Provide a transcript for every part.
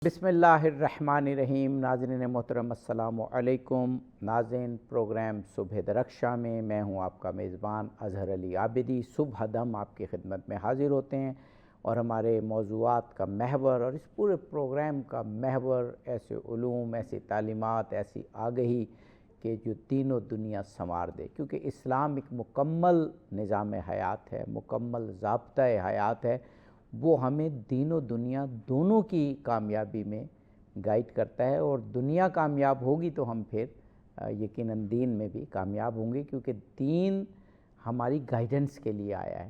بسم اللہ الرحمن الرحیم۔ ناظرین محترم السلام علیکم۔ ناظرین، پروگرام صبح درخشاں میں میں ہوں آپ کا میزبان اظہر علی عابدی۔ صبح دم آپ کی خدمت میں حاضر ہوتے ہیں اور ہمارے موضوعات کا محور اور اس پورے پروگرام کا محور ایسے علوم، ایسی تعلیمات، ایسی آگہی کہ جو دین و دنیا سنوار دے، کیونکہ اسلام ایک مکمل نظام حیات ہے، مکمل ضابطۂ حیات ہے۔ وہ ہمیں دین و دنیا دونوں کی کامیابی میں گائیڈ کرتا ہے، اور دنیا کامیاب ہوگی تو ہم پھر یقیناً دین میں بھی کامیاب ہوں گے، کیونکہ دین ہماری گائیڈنس کے لیے آیا ہے۔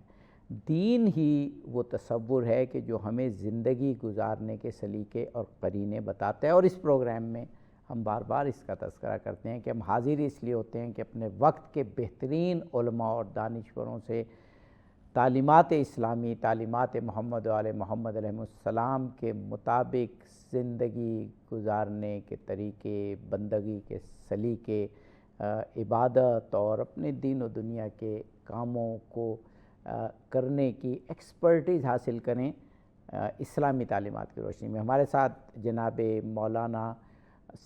دین ہی وہ تصور ہے کہ جو ہمیں زندگی گزارنے کے سلیقے اور قرینے بتاتا ہے، اور اس پروگرام میں ہم بار بار اس کا تذکرہ کرتے ہیں کہ ہم حاضر اس لیے ہوتے ہیں کہ اپنے وقت کے بہترین علماء اور دانشوروں سے تعلیمات اسلامی، تعلیمات محمد و آل محمد علیہ السلام کے مطابق زندگی گزارنے کے طریقے، بندگی کے سلیقے، عبادت اور اپنے دین و دنیا کے کاموں کو کرنے کی ایکسپرٹیز حاصل کریں اسلامی تعلیمات کی روشنی میں۔ ہمارے ساتھ جناب مولانا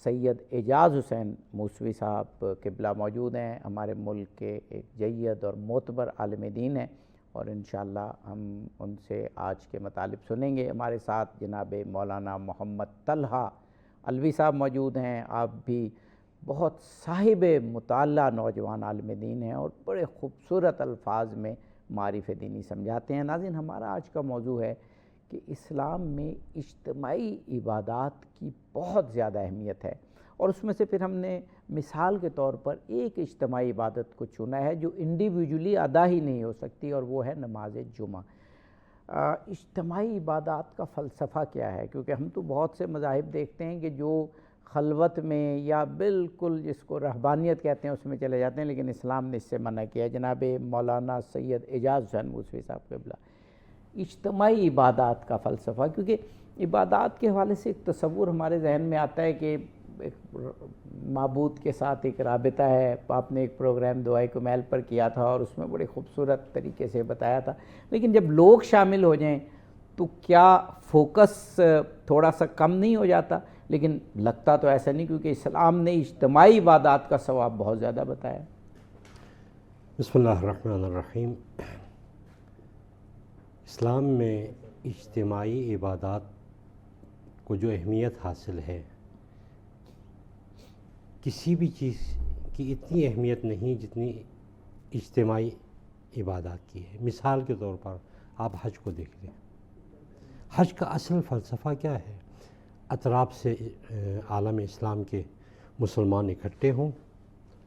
سید اعجاز حسین موسوی صاحب قبلہ موجود ہیں، ہمارے ملک کے ایک جید اور معتبر عالم دین ہیں، اور انشاءاللہ ہم ان سے آج کے مطالب سنیں گے۔ ہمارے ساتھ جناب مولانا محمد طلحہ علوی صاحب موجود ہیں، آپ بھی بہت صاحب مطالعہ نوجوان عالم دین ہیں اور بڑے خوبصورت الفاظ میں معارف دینی سمجھاتے ہیں۔ ناظرین، ہمارا آج کا موضوع ہے کہ اسلام میں اجتماعی عبادات کی بہت زیادہ اہمیت ہے، اور اس میں سے پھر ہم نے مثال کے طور پر ایک اجتماعی عبادت کو چنا ہے جو انڈیویجولی ادا ہی نہیں ہو سکتی، اور وہ ہے نماز جمعہ۔ اجتماعی عبادات کا فلسفہ کیا ہے؟ کیونکہ ہم تو بہت سے مذاہب دیکھتے ہیں کہ جو خلوت میں یا بالکل جس کو رہبانیت کہتے ہیں اس میں چلے جاتے ہیں، لیکن اسلام نے اس سے منع کیا ہے۔ جناب مولانا سید اعجاز حسین موسوی صاحب قبلہ، اجتماعی عبادات کا فلسفہ، کیونکہ عبادات کے حوالے سے ایک تصور ہمارے ذہن میں آتا ہے کہ ایک معبود کے ساتھ ایک رابطہ ہے۔ آپ نے ایک پروگرام دعائے کمیل پر کیا تھا اور اس میں بڑے خوبصورت طریقے سے بتایا تھا، لیکن جب لوگ شامل ہو جائیں تو کیا فوکس تھوڑا سا کم نہیں ہو جاتا؟ لیکن لگتا تو ایسا نہیں، کیونکہ اسلام نے اجتماعی عبادات کا ثواب بہت زیادہ بتایا۔ بسم اللہ الرحمن الرحیم۔ اسلام میں اجتماعی عبادات کو جو اہمیت حاصل ہے، کسی بھی چیز کی اتنی اہمیت نہیں جتنی اجتماعی عبادات کی ہے۔ مثال کے طور پر آپ حج کو دیکھ لیں۔ حج کا اصل فلسفہ کیا ہے؟ اطراف سے عالم اسلام کے مسلمان اکٹھے ہوں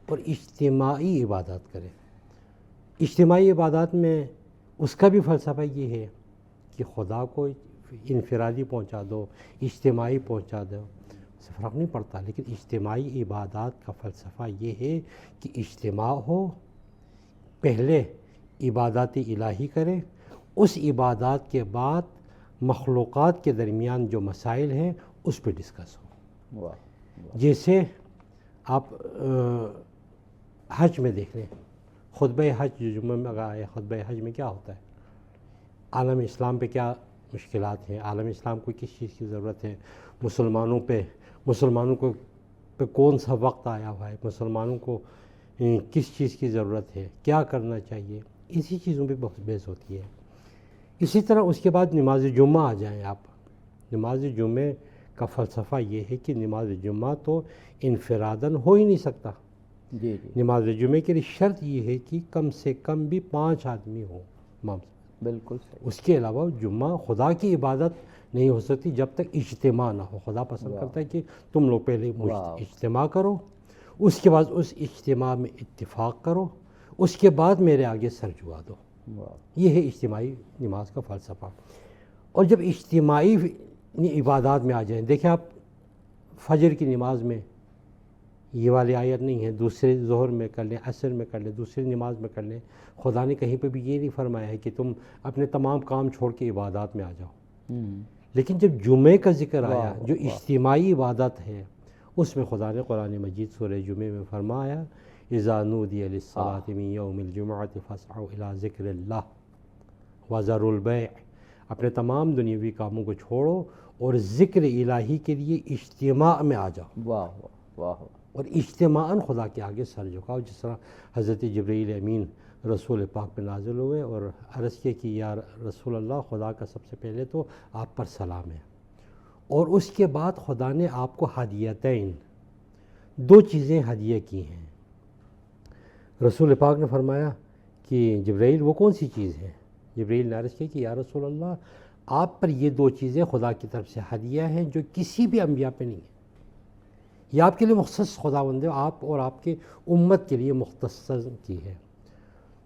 اور اجتماعی عبادات کریں۔ اجتماعی عبادات میں اس کا بھی فلسفہ یہ ہے کہ خدا کو انفرادی پہنچا دو، اجتماعی پہنچا دو، اس سے فرق نہیں پڑتا، لیکن اجتماعی عبادات کا فلسفہ یہ ہے کہ اجتماع ہو، پہلے عبادات الہی کریں، اس عبادات کے بعد مخلوقات کے درمیان جو مسائل ہیں اس پہ ڈسکس ہو۔ جیسے آپ حج میں دیکھ لیں، خطبہ حج جو جمعہ میں آیا، خطبہ حج میں کیا ہوتا ہے؟ عالم اسلام پہ کیا مشکلات ہیں، عالم اسلام کو کس چیز کی ضرورت ہے، مسلمانوں پہ کون سا وقت آیا ہوا ہے، مسلمانوں کو کس چیز کی ضرورت ہے، کیا کرنا چاہیے، اسی چیزوں پہ بہت بحث ہوتی ہے۔ اسی طرح اس کے بعد نماز جمعہ آ جائیں آپ۔ نماز جمعہ کا فلسفہ یہ ہے کہ نماز جمعہ تو انفراداً ہو ہی نہیں سکتا۔ جی نماز جمعہ کے لیے شرط یہ ہے کہ کم سے کم بھی 5 آدمی ہوں امام صاحب۔ بالکل صحیح۔ اس کے علاوہ جمعہ خدا کی عبادت نہیں ہو سکتی جب تک اجتماع نہ ہو۔ خدا پسند کرتا ہے کہ تم لوگ پہلے اجتماع کرو، اس کے بعد اس اجتماع میں اتفاق کرو، اس کے بعد میرے آگے سر جھکا دو۔ یہ ہے اجتماعی نماز کا فلسفہ۔ اور جب اجتماعی عبادات میں آ جائیں، دیکھیں آپ فجر کی نماز میں یہ والی آیت نہیں ہے، دوسرے ظہر میں کر لیں، عصر میں کر لیں، دوسری نماز میں کر لیں۔ خدا نے کہیں پہ بھی یہ نہیں فرمایا ہے کہ تم اپنے تمام کام چھوڑ کے عبادات میں آ جاؤ۔ لیکن جب جمعے کا ذکر آیا جو اجتماعی عبادت ہے، اس میں خدا نے قرآن مجید سورہ جمعے میں فرمایا اذا نودی للصلاة من یوم الجمعة فاسعوا الى ذکر اللہ وذروا البیع۔ اپنے تمام دنیاوی کاموں کو چھوڑو اور ذکر الہی کے لیے اجتماع میں آ جاؤ، واہ واہ واہ، اور اجتماعاً خدا کے آگے سر جھکاؤ، جس طرح حضرت جبرائیل امین رسول پاک پہ نازل ہوئے اور عرض کیا کہ یا رسول اللہ، خدا کا سب سے پہلے تو آپ پر سلام ہے، اور اس کے بعد خدا نے آپ کو ہدیتین، دو چیزیں ہدیہ کی ہیں۔ رسول پاک نے فرمایا کہ جبرائیل وہ کون سی چیز ہے؟ جبرائیل نے عرض کیا کہ یا رسول اللہ، آپ پر یہ دو چیزیں خدا کی طرف سے ہدیہ ہیں جو کسی بھی انبیاء پہ نہیں ہیں، یہ آپ کے لیے مختص خداوند ہے، آپ اور آپ کے امت کے لیے مختص کی ہے۔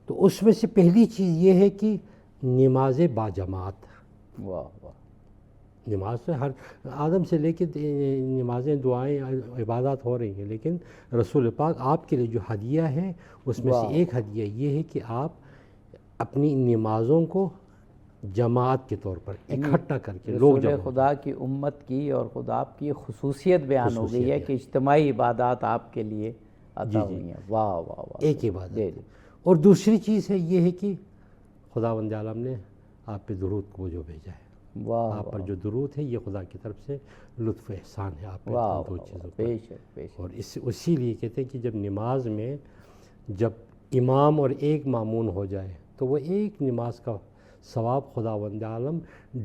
تو اس میں سے پہلی چیز یہ ہے کہ نماز باجماعت، واہ واہ، نماز سے ہر آدم سے لے کے نمازیں، دعائیں، عبادات ہو رہی ہیں، لیکن رسول پاک آپ کے لیے جو ہدیہ ہے اس میں سے ایک ہدیہ یہ ہے کہ آپ اپنی نمازوں کو جماعت کے طور پر اکٹھا کر کے لوگ رسول جب خدا کی امت کی اور خدا آپ کی خصوصیت بیان ہو گئی ہے کہ اجتماعی عبادات آپ کے لیے عطا ہوئی ہیں۔ واہ واہ واہ، ایک عبادت جی ہے۔ جی، اور دوسری چیز ہے یہ ہے کہ خداوند عالم نے آپ پہ درود کو جو بھیجا ہے، واہ آپ پر جو درود ہے یہ خدا کی طرف سے لطف احسان ہے آپ پہ واہ ان دو واہ، چیزوں پر۔ بے شک بے شک، اور اسی لیے کہتے ہیں کہ جب نماز میں جب امام اور ایک مامون ہو جائے تو وہ ایک نماز کا ثواب خداوند عالم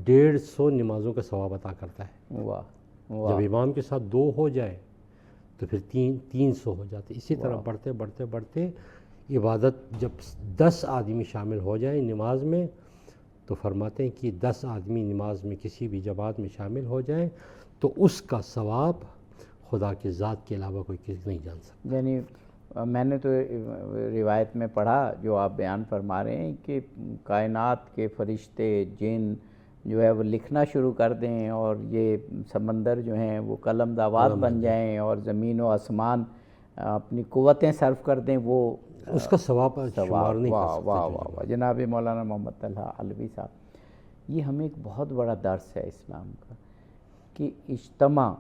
150 نمازوں کا ثواب عطا کرتا ہے۔ واہ جب واہ، امام کے ساتھ 2 ہو جائے تو پھر 300 ہو جاتے، اسی طرح بڑھتے بڑھتے بڑھتے عبادت جب 10 آدمی شامل ہو جائیں نماز میں تو فرماتے ہیں کہ 10 آدمی نماز میں کسی بھی جماعت میں شامل ہو جائیں تو اس کا ثواب خدا کے ذات کے علاوہ کوئی کسی نہیں جان سکتا۔ یعنی میں نے تو روایت میں پڑھا جو آپ بیان فرما رہے ہیں کہ کائنات کے فرشتے، جن جو ہے وہ لکھنا شروع کر دیں اور یہ سمندر جو ہیں وہ قلم دعوات بن جائیں اور زمین و آسمان اپنی قوتیں صرف کر دیں، وہ اس کا ثواب شمار نہیں کر واہ سکتے۔ واہ واہ واہ، جناب مولانا محمد طلحہ علوی صاحب، یہ ہمیں ایک بہت بڑا درس ہے اسلام کا کہ اجتماع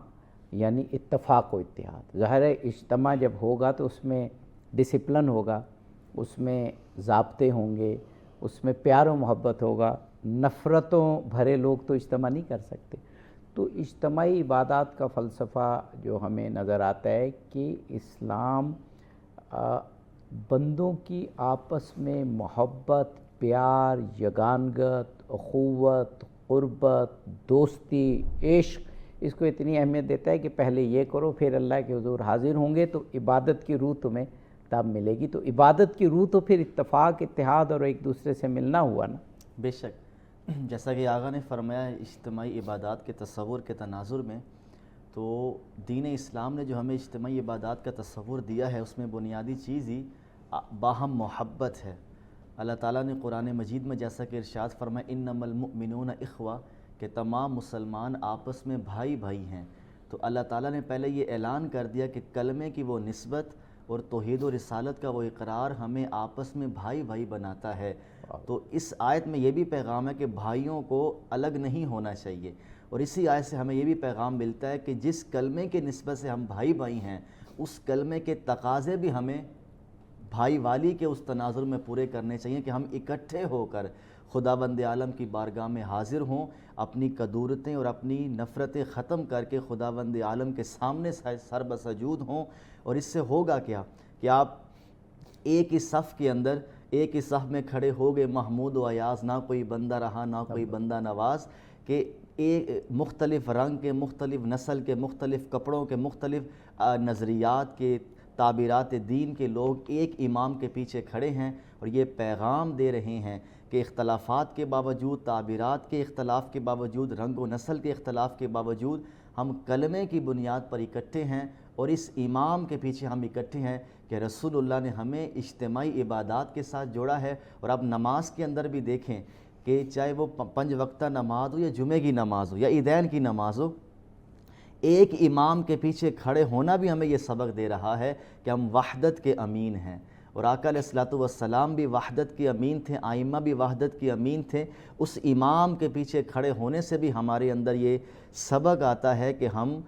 یعنی اتفاق و اتحاد۔ ظاہر ہے اجتماع جب ہوگا تو اس میں ڈسپلن ہوگا، اس میں ضابطے ہوں گے، اس میں پیار و محبت ہوگا، نفرتوں بھرے لوگ تو اجتماع نہیں کر سکتے۔ تو اجتماعی عبادات کا فلسفہ جو ہمیں نظر آتا ہے کہ اسلام بندوں کی آپس میں محبت، پیار، یگانگت، اخوت، قربت، دوستی، عشق، اس کو اتنی اہمیت دیتا ہے کہ پہلے یہ کرو پھر اللہ کے حضور حاضر ہوں گے تو عبادت کی روح تمہیں تب ملے گی۔ تو عبادت کی روح تو پھر اتفاق، اتحاد اور ایک دوسرے سے ملنا ہوا نا۔ بے شک، جیسا کہ آقا نے فرمایا اجتماعی عبادات کے تصور کے تناظر میں، تو دین اسلام نے جو ہمیں اجتماعی عبادات کا تصور دیا ہے اس میں بنیادی چیز ہی باہم محبت ہے۔ اللہ تعالیٰ نے قرآن مجید میں جیسا کہ ارشاد فرمایا انما المؤمنون اخوہ، کہ تمام مسلمان آپس میں بھائی بھائی ہیں۔ تو اللہ تعالیٰ نے پہلے یہ اعلان کر دیا کہ کلمے کی وہ نسبت اور توحید و رسالت کا وہ اقرار ہمیں آپس میں بھائی بھائی بناتا ہے۔ تو اس آیت میں یہ بھی پیغام ہے کہ بھائیوں کو الگ نہیں ہونا چاہیے، اور اسی آیت سے ہمیں یہ بھی پیغام ملتا ہے کہ جس کلمے کے نسبت سے ہم بھائی بھائی ہیں اس کلمے کے تقاضے بھی ہمیں بھائی والی کے اس تناظر میں پورے کرنے چاہیے کہ ہم اکٹھے ہو کر خداوند عالم کی بارگاہ میں حاضر ہوں، اپنی کدورتیں اور اپنی نفرتیں ختم کر کے خداوند عالم کے سامنے سر بسجود ہوں۔ اور اس سے ہوگا کیا کہ آپ ایک ہی صف کے اندر، ایک ہی صف میں کھڑے ہو گئے، محمود و ایاز، نہ کوئی بندہ رہا نہ کوئی بندہ نواز، کہ ایک مختلف رنگ کے، مختلف نسل کے، مختلف کپڑوں کے، مختلف نظریات کے، تعبیرات دین کے لوگ ایک امام کے پیچھے کھڑے ہیں اور یہ پیغام دے رہے ہیں کہ اختلافات کے باوجود، تعبیرات کے اختلاف کے باوجود، رنگ و نسل کے اختلاف کے باوجود ہم کلمے کی بنیاد پر اکٹھے ہیں، اور اس امام کے پیچھے ہم اکٹھے ہیں کہ رسول اللہ نے ہمیں اجتماعی عبادات کے ساتھ جوڑا ہے۔ اور اب نماز کے اندر بھی دیکھیں کہ چاہے وہ 5 وقتہ نماز ہو یا جمعے کی نماز ہو یا عیدین کی نماز ہو، ایک امام کے پیچھے کھڑے ہونا بھی ہمیں یہ سبق دے رہا ہے کہ ہم وحدت کے امین ہیں، اور آقا علیہ الصلوۃ والسلام بھی وحدت کے امین تھے، آئمہ بھی وحدت کے امین تھے۔ اس امام کے پیچھے کھڑے ہونے سے بھی ہمارے اندر یہ سبق آتا ہے کہ ہم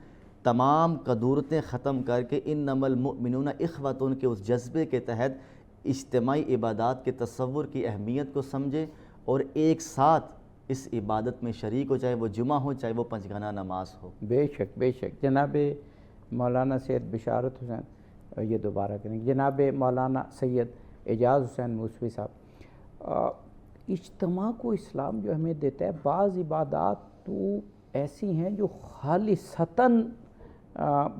تمام کدورتیں ختم کر کے انما المؤمنون اخوۃ کے اس جذبے کے تحت اجتماعی عبادات کے تصور کی اہمیت کو سمجھیں اور ایک ساتھ اس عبادت میں شریک ہو، چاہے وہ جمعہ ہو، چاہے وہ 5 گانہ نماز ہو۔ بے شک بے شک۔ جناب مولانا سید بشارت حسین، یہ دوبارہ کریں گے، جناب مولانا سید اعجاز حسین موسوی صاحب، اجتماع کو اسلام جو ہمیں دیتا ہے، بعض عبادات تو ایسی ہیں جو خالصتاً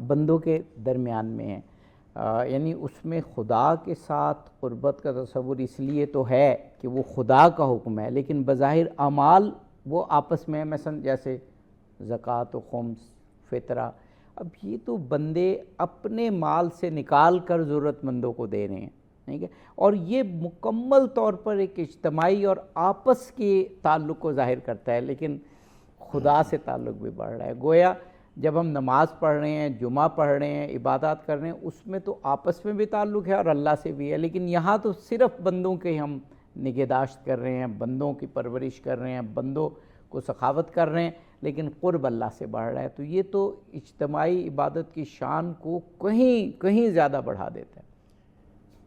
بندوں کے درمیان میں ہیں، یعنی اس میں خدا کے ساتھ قربت کا تصور اس لیے تو ہے کہ وہ خدا کا حکم ہے، لیکن بظاہر اعمال وہ آپس میں، مثلا جیسے زکوٰۃ و خمس، فطرہ، اب یہ تو بندے اپنے مال سے نکال کر ضرورت مندوں کو دے رہے ہیں، ٹھیک ہے، اور یہ مکمل طور پر ایک اجتماعی اور آپس کے تعلق کو ظاہر کرتا ہے، لیکن خدا سے تعلق بھی بڑھ رہا ہے۔ گویا جب ہم نماز پڑھ رہے ہیں، جمعہ پڑھ رہے ہیں، عبادات کر رہے ہیں، اس میں تو آپس میں بھی تعلق ہے اور اللہ سے بھی ہے، لیکن یہاں تو صرف بندوں کے ہم نگہداشت کر رہے ہیں، بندوں کی پرورش کر رہے ہیں، بندوں کو سخاوت کر رہے ہیں، لیکن قرب اللہ سے بڑھ رہا ہے، تو یہ تو اجتماعی عبادت کی شان کو کہیں زیادہ بڑھا دیتا ہے۔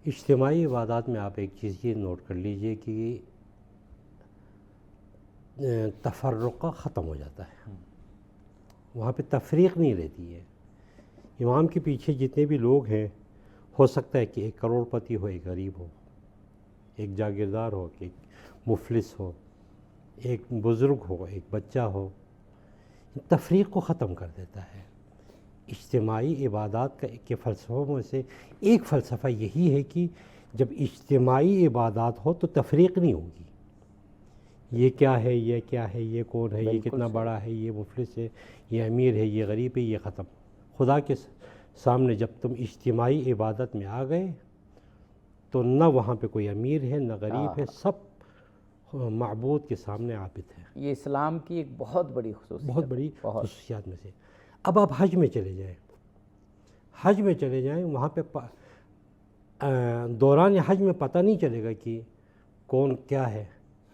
اجتماعی عبادات میں آپ ایک چیز یہ نوٹ کر لیجئے کہ تفرقہ ختم ہو جاتا ہے، وہاں پہ تفریق نہیں رہتی ہے۔ امام کے پیچھے جتنے بھی لوگ ہیں، ہو سکتا ہے کہ ایک کروڑ پتی ہو، ایک غریب ہو، ایک جاگیردار ہو، ایک مفلس ہو، ایک بزرگ ہو، ایک بچہ ہو، تفریق کو ختم کر دیتا ہے۔ اجتماعی عبادات کے فلسفوں میں سے ایک فلسفہ یہی ہے کہ جب اجتماعی عبادات ہو تو تفریق نہیں ہوگی، یہ کیا ہے، یہ کیا ہے، یہ کون ہے، یہ کتنا بڑا ہے، یہ مفلس ہے، یہ امیر ہے، یہ غریب ہے، یہ ختم۔ خدا کے سامنے جب تم اجتماعی عبادت میں آ گئے تو نہ وہاں پہ کوئی امیر ہے نہ غریب ہے، سب معبود کے سامنے عابد ہے۔ یہ اسلام کی ایک بہت بڑی خصوصیت، بہت بڑی خصوصیات میں سے۔ اب آپ حج میں چلے جائیں، حج میں چلے جائیں، وہاں پہ دوران حج میں پتہ نہیں چلے گا کہ کون کیا ہے،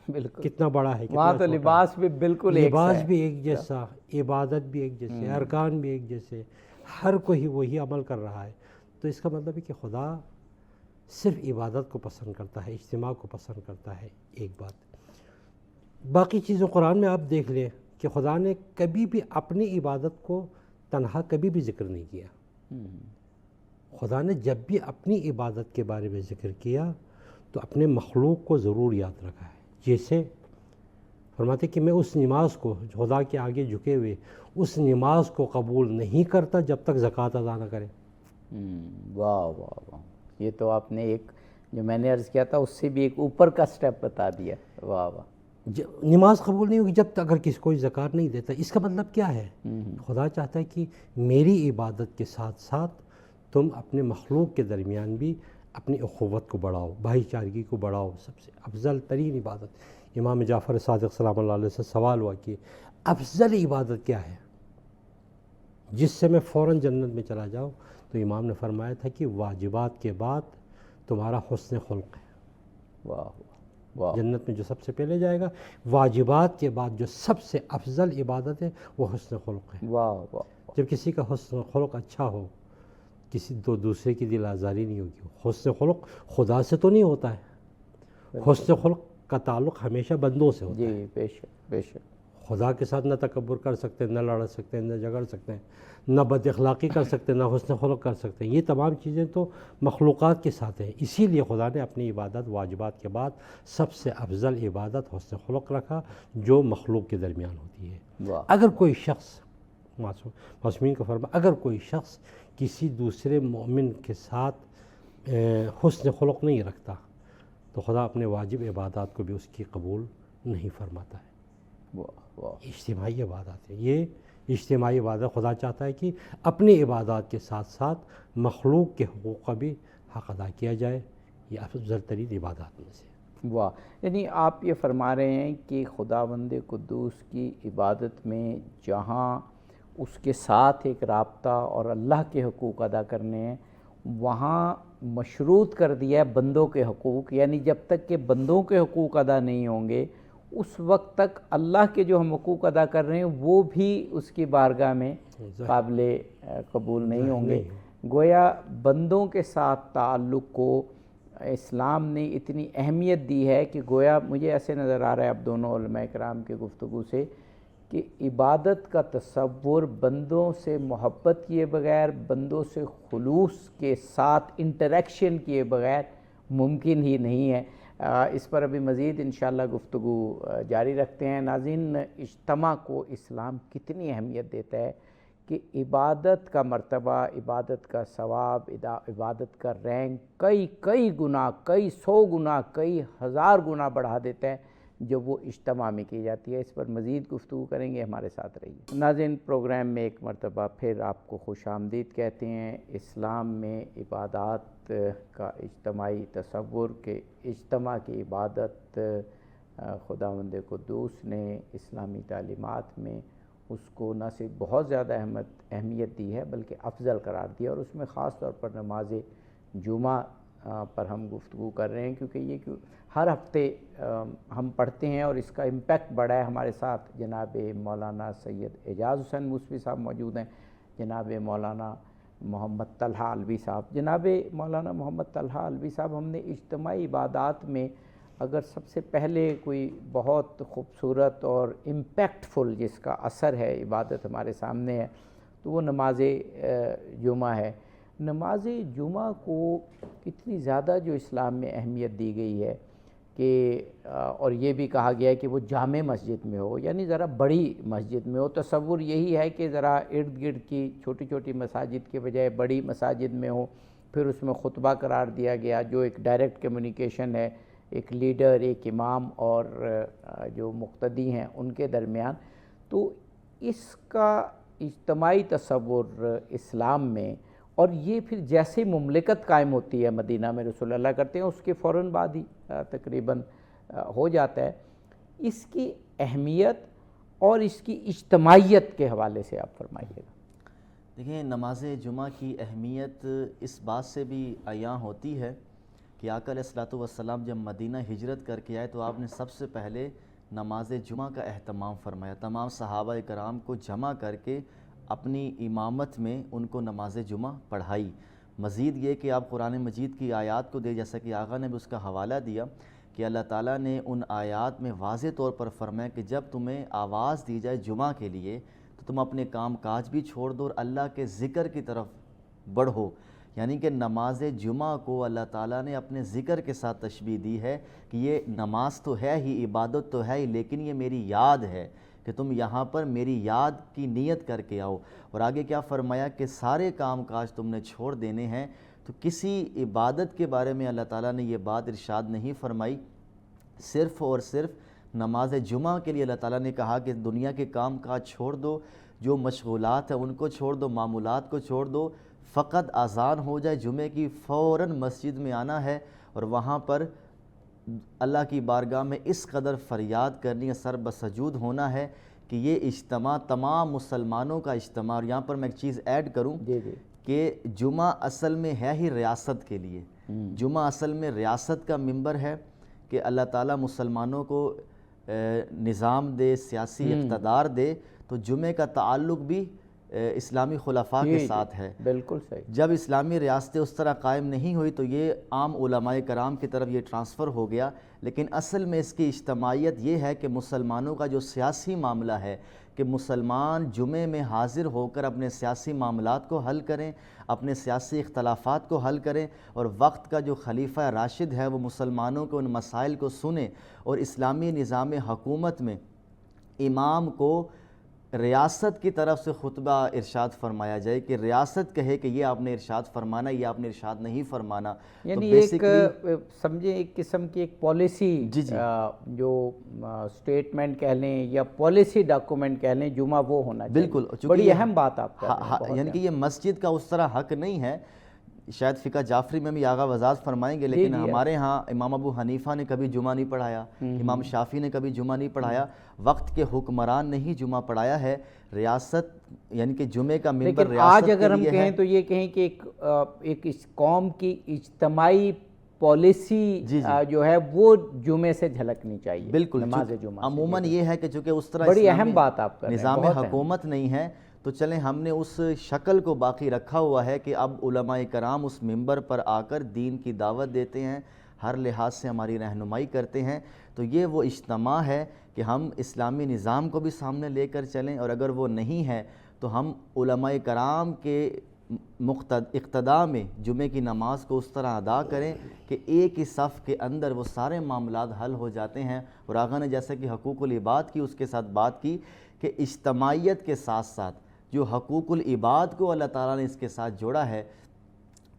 بالکل کتنا بڑا ہے، وہاں تو لباس بھی بالکل ایک سا ہے، لباس بھی ایک جیسا، عبادت بھی ایک جیسے، ارکان بھی ایک جیسے، ہر کوئی وہی عمل کر رہا ہے۔ تو اس کا مطلب ہے کہ خدا صرف عبادت کو پسند کرتا ہے، اجتماع کو پسند کرتا ہے، ایک بات۔ باقی چیزوں قرآن میں آپ دیکھ لیں کہ خدا نے کبھی بھی اپنی عبادت کو تنہا کبھی بھی ذکر نہیں کیا۔ خدا نے جب بھی اپنی عبادت کے بارے میں ذکر کیا تو اپنے مخلوق کو ضرور یاد رکھا ہے، جیسے فرماتے کہ میں اس نماز کو، خدا کے آگے جھکے ہوئے اس نماز کو قبول نہیں کرتا جب تک زکوٰۃ ادا نہ کرے۔ واہ واہ واہ، یہ تو آپ نے ایک جو میں نے عرض کیا تھا اس سے بھی ایک اوپر کا سٹیپ بتا دیا، واہ واہ۔ نماز قبول نہیں ہوگی جب تک اگر کسی کوئی زکوٰۃ نہیں دیتا۔ اس کا مطلب کیا ہے؟ خدا چاہتا ہے کہ میری عبادت کے ساتھ ساتھ تم اپنے مخلوق کے درمیان بھی اپنی اخوت کو بڑھاؤ، بھائی چارگی کو بڑھاؤ۔ سب سے افضل ترین عبادت، امام جعفر صادق سلام اللہ علیہ سے سوال ہوا کہ افضل عبادت کیا ہے جس سے میں فوراً جنت میں چلا جاؤں؟ تو امام نے فرمایا تھا کہ واجبات کے بعد تمہارا حسن خلق ہے۔ واہ واہ، جنت میں جو سب سے پہلے جائے گا، واجبات کے بعد جو سب سے افضل عبادت ہے وہ حسن خلق ہے۔ واہ واہ، جب کسی کا حسن خلق اچھا ہو، کسی دوسرے کی دل آزاری نہیں ہوگی۔ حسن خلق خدا سے تو نہیں ہوتا ہے، حسن خلق کا تعلق ہمیشہ بندوں سے ہوتا ہے۔ جی بے شک بے شک۔ خدا کے ساتھ نہ تکبر کر سکتے، نہ لڑ سکتے، نہ جھگڑ سکتے، نہ بد اخلاقی کر سکتے، نہ حسن خلق کر سکتے۔ یہ تمام چیزیں تو مخلوقات کے ساتھ ہیں، اسی لیے خدا نے اپنی عبادت واجبات کے بعد سب سے افضل عبادت حسن خلق رکھا جو مخلوق کے درمیان ہوتی ہے۔ اگر کوئی شخص، معصومین کا فرمان، اگر کوئی شخص کسی دوسرے مومن کے ساتھ حسن خلق نہیں رکھتا تو خدا اپنے واجب عبادات کو بھی اس کی قبول نہیں فرماتا ہے۔ اجتماعی عبادات ہے یہ، اجتماعی عبادت خدا چاہتا ہے کہ اپنی عبادات کے ساتھ ساتھ مخلوق کے حقوق کا بھی حق ادا کیا جائے، یہ افضل ترین عبادات میں سے۔ واہ، یعنی آپ یہ فرما رہے ہیں کہ خداوند قدوس کی عبادت میں جہاں اس کے ساتھ ایک رابطہ اور اللہ کے حقوق ادا کرنے ہیں، وہاں مشروط کر دیا ہے بندوں کے حقوق، یعنی جب تک کہ بندوں کے حقوق ادا نہیں ہوں گے اس وقت تک اللہ کے جو ہم حقوق ادا کر رہے ہیں وہ بھی اس کی بارگاہ میں قابل قبول نہیں ہوں گے۔ گویا بندوں کے ساتھ تعلق کو اسلام نے اتنی اہمیت دی ہے کہ گویا مجھے ایسے نظر آ رہا ہے اب دونوں علماء کرام کے گفتگو سے کہ عبادت کا تصور بندوں سے محبت کیے بغیر، بندوں سے خلوص کے ساتھ انٹریکشن کیے بغیر ممکن ہی نہیں ہے۔ اس پر ابھی مزید انشاءاللہ گفتگو جاری رکھتے ہیں۔ ناظرین، اجتماع کو اسلام کتنی اہمیت دیتا ہے کہ عبادت کا مرتبہ، عبادت کا ثواب، عبادت کا رینک کئی گنا، کئی 100 گنا، کئی 1000 گنا بڑھا دیتا ہے جب وہ اجتماع میں کی جاتی ہے۔ اس پر مزید گفتگو کریں گے، ہمارے ساتھ رہیے۔ ناظرین، پروگرام میں ایک مرتبہ پھر آپ کو خوش آمدید کہتے ہیں۔ اسلام میں عبادات کا اجتماعی تصور کہ اجتماع کی عبادت خداوند قدوس نے اسلامی تعلیمات میں اس کو نہ صرف بہت زیادہ اہمیت دی ہے بلکہ افضل قرار دیا، اور اس میں خاص طور پر نماز جمعہ پر ہم گفتگو کر رہے ہیں کیونکہ یہ ہر ہفتے ہم پڑھتے ہیں اور اس کا امپیکٹ بڑا ہے۔ ہمارے ساتھ جناب مولانا سید اعجاز حسین موسوی صاحب موجود ہیں، جناب مولانا محمد طلحہ علوی صاحب۔ جناب مولانا محمد طلحہ علوی صاحب، ہم نے اجتماعی عبادات میں اگر سب سے پہلے کوئی بہت خوبصورت اور امپیکٹفل جس کا اثر ہے عبادت ہمارے سامنے ہے تو وہ نماز جمعہ ہے۔ نماز جمعہ کو اتنی زیادہ جو اسلام میں اہمیت دی گئی ہے کہ اور یہ بھی کہا گیا ہے کہ وہ جامع مسجد میں ہو، یعنی ذرا بڑی مسجد میں ہو۔ تصور یہی ہے کہ ذرا ارد گرد کی چھوٹی چھوٹی مساجد کے بجائے بڑی مساجد میں ہو، پھر اس میں خطبہ قرار دیا گیا جو ایک ڈائریکٹ کمیونیکیشن ہے ایک لیڈر، ایک امام اور جو مقتدی ہیں ان کے درمیان۔ تو اس کا اجتماعی تصور اسلام میں، اور یہ پھر جیسے مملکت قائم ہوتی ہے مدینہ میں رسول اللہ کرتے ہیں اس کے فوراً بعد ہی تقریباً ہو جاتا ہے، اس کی اہمیت اور اس کی اجتماعیت کے حوالے سے آپ فرمائیے گا۔ دیکھیں، نماز جمعہ کی اہمیت اس بات سے بھی عیاں ہوتی ہے کہ آقا علیہ الصلوۃ والسلام جب مدینہ ہجرت کر کے آئے تو آپ نے سب سے پہلے نماز جمعہ کا اہتمام فرمایا، تمام صحابہ کرام کو جمع کر کے اپنی امامت میں ان کو نماز جمعہ پڑھائی۔ مزید یہ کہ آپ قرآن مجید کی آیات کو جیسا کہ آقا نے بھی اس کا حوالہ دیا کہ اللہ تعالیٰ نے ان آیات میں واضح طور پر فرمایا کہ جب تمہیں آواز دی جائے جمعہ کے لیے تو تم اپنے کام کاج بھی چھوڑ دو اور اللہ کے ذکر کی طرف بڑھو۔ یعنی کہ نماز جمعہ کو اللہ تعالیٰ نے اپنے ذکر کے ساتھ تشبیہ دی ہے کہ یہ نماز تو ہے ہی، عبادت تو ہے ہی، لیکن یہ میری یاد ہے کہ تم یہاں پر میری یاد کی نیت کر کے آؤ۔ اور آگے کیا فرمایا کہ سارے کام کاج تم نے چھوڑ دینے ہیں۔ تو کسی عبادت کے بارے میں اللہ تعالیٰ نے یہ بات ارشاد نہیں فرمائی، صرف اور صرف نماز جمعہ کے لیے اللہ تعالیٰ نے کہا کہ دنیا کے کام کاج چھوڑ دو، جو مشغولات ہیں ان کو چھوڑ دو، معمولات کو چھوڑ دو، فقط اذان ہو جائے جمعے کی فوراً مسجد میں آنا ہے اور وہاں پر اللہ کی بارگاہ میں اس قدر فریاد کرنی ہے، سر بسجود ہونا ہے کہ یہ اجتماع تمام مسلمانوں کا اجتماع۔ اور یہاں پر میں ایک چیز ایڈ کروں کہ جمعہ اصل میں ہے ہی ریاست کے لیے، جمعہ اصل میں ریاست کا ممبر ہے کہ اللہ تعالیٰ مسلمانوں کو نظام دے، سیاسی اقتدار دے، تو جمعے کا تعلق بھی اسلامی خلفاء کے ساتھ ہے۔ بالکل صحیح۔ جب اسلامی ریاستیں اس طرح قائم نہیں ہوئی تو یہ عام علماء کرام کی طرف یہ ٹرانسفر ہو گیا، لیکن اصل میں اس کی اجتماعیت یہ ہے کہ مسلمانوں کا جو سیاسی معاملہ ہے کہ مسلمان جمعے میں حاضر ہو کر اپنے سیاسی معاملات کو حل کریں، اپنے سیاسی اختلافات کو حل کریں، اور وقت کا جو خلیفہ راشد ہے وہ مسلمانوں کے ان مسائل کو سنیں، اور اسلامی نظام حکومت میں امام کو ریاست کی طرف سے خطبہ ارشاد فرمایا جائے کہ ریاست کہے کہ یہ آپ نے ارشاد فرمانا، یہ آپ نے ارشاد نہیں فرمانا۔ یعنی ایک سمجھیں ایک قسم کی ایک پالیسی جو سٹیٹمنٹ کہہ لیں یا پالیسی ڈاکومنٹ کہہ لیں، جمعہ وہ ہونا چاہیے۔ بالکل، بڑی اہم بات آپ کا، یعنی کہ یہ مسجد کا اس طرح حق نہیں ہے، شاید فقہ جعفری میں بھی آغا وضاحت فرمائیں گے، لیکن ہمارے ہاں امام ابو حنیفہ نے کبھی جمعہ نہیں پڑھایا، امام شافعی نے کبھی جمعہ نہیں پڑھایا، وقت کے حکمران نے ہی جمعہ پڑھایا ہے۔ ریاست یعنی کہ جمعے کا ممبر ریاست آج اگر ہم کہیں تو یہ کہیں کہ ایک اس قوم کی اجتماعی پالیسی جو ہے وہ جمعے سے جھلکنی چاہیے۔ بالکل، نماز جمعہ عموماً یہ ہے کہ چونکہ اس طرح بڑی اہم بات آپ کا نظام حکومت نہیں ہے تو چلیں ہم نے اس شکل کو باقی رکھا ہوا ہے کہ اب علماء کرام اس منبر پر آ کر دین کی دعوت دیتے ہیں، ہر لحاظ سے ہماری رہنمائی کرتے ہیں. تو یہ وہ اجتماع ہے کہ ہم اسلامی نظام کو بھی سامنے لے کر چلیں، اور اگر وہ نہیں ہے تو ہم علماء کرام کے اقتداء میں جمعے کی نماز کو اس طرح ادا کریں کہ ایک ہی صف کے اندر وہ سارے معاملات حل ہو جاتے ہیں. اور آقا نے جیسا کہ حقوق العباد کی اس کے ساتھ بات کی کہ اجتماعیت کے ساتھ ساتھ جو حقوق العباد کو اللہ تعالیٰ نے اس کے ساتھ جوڑا ہے،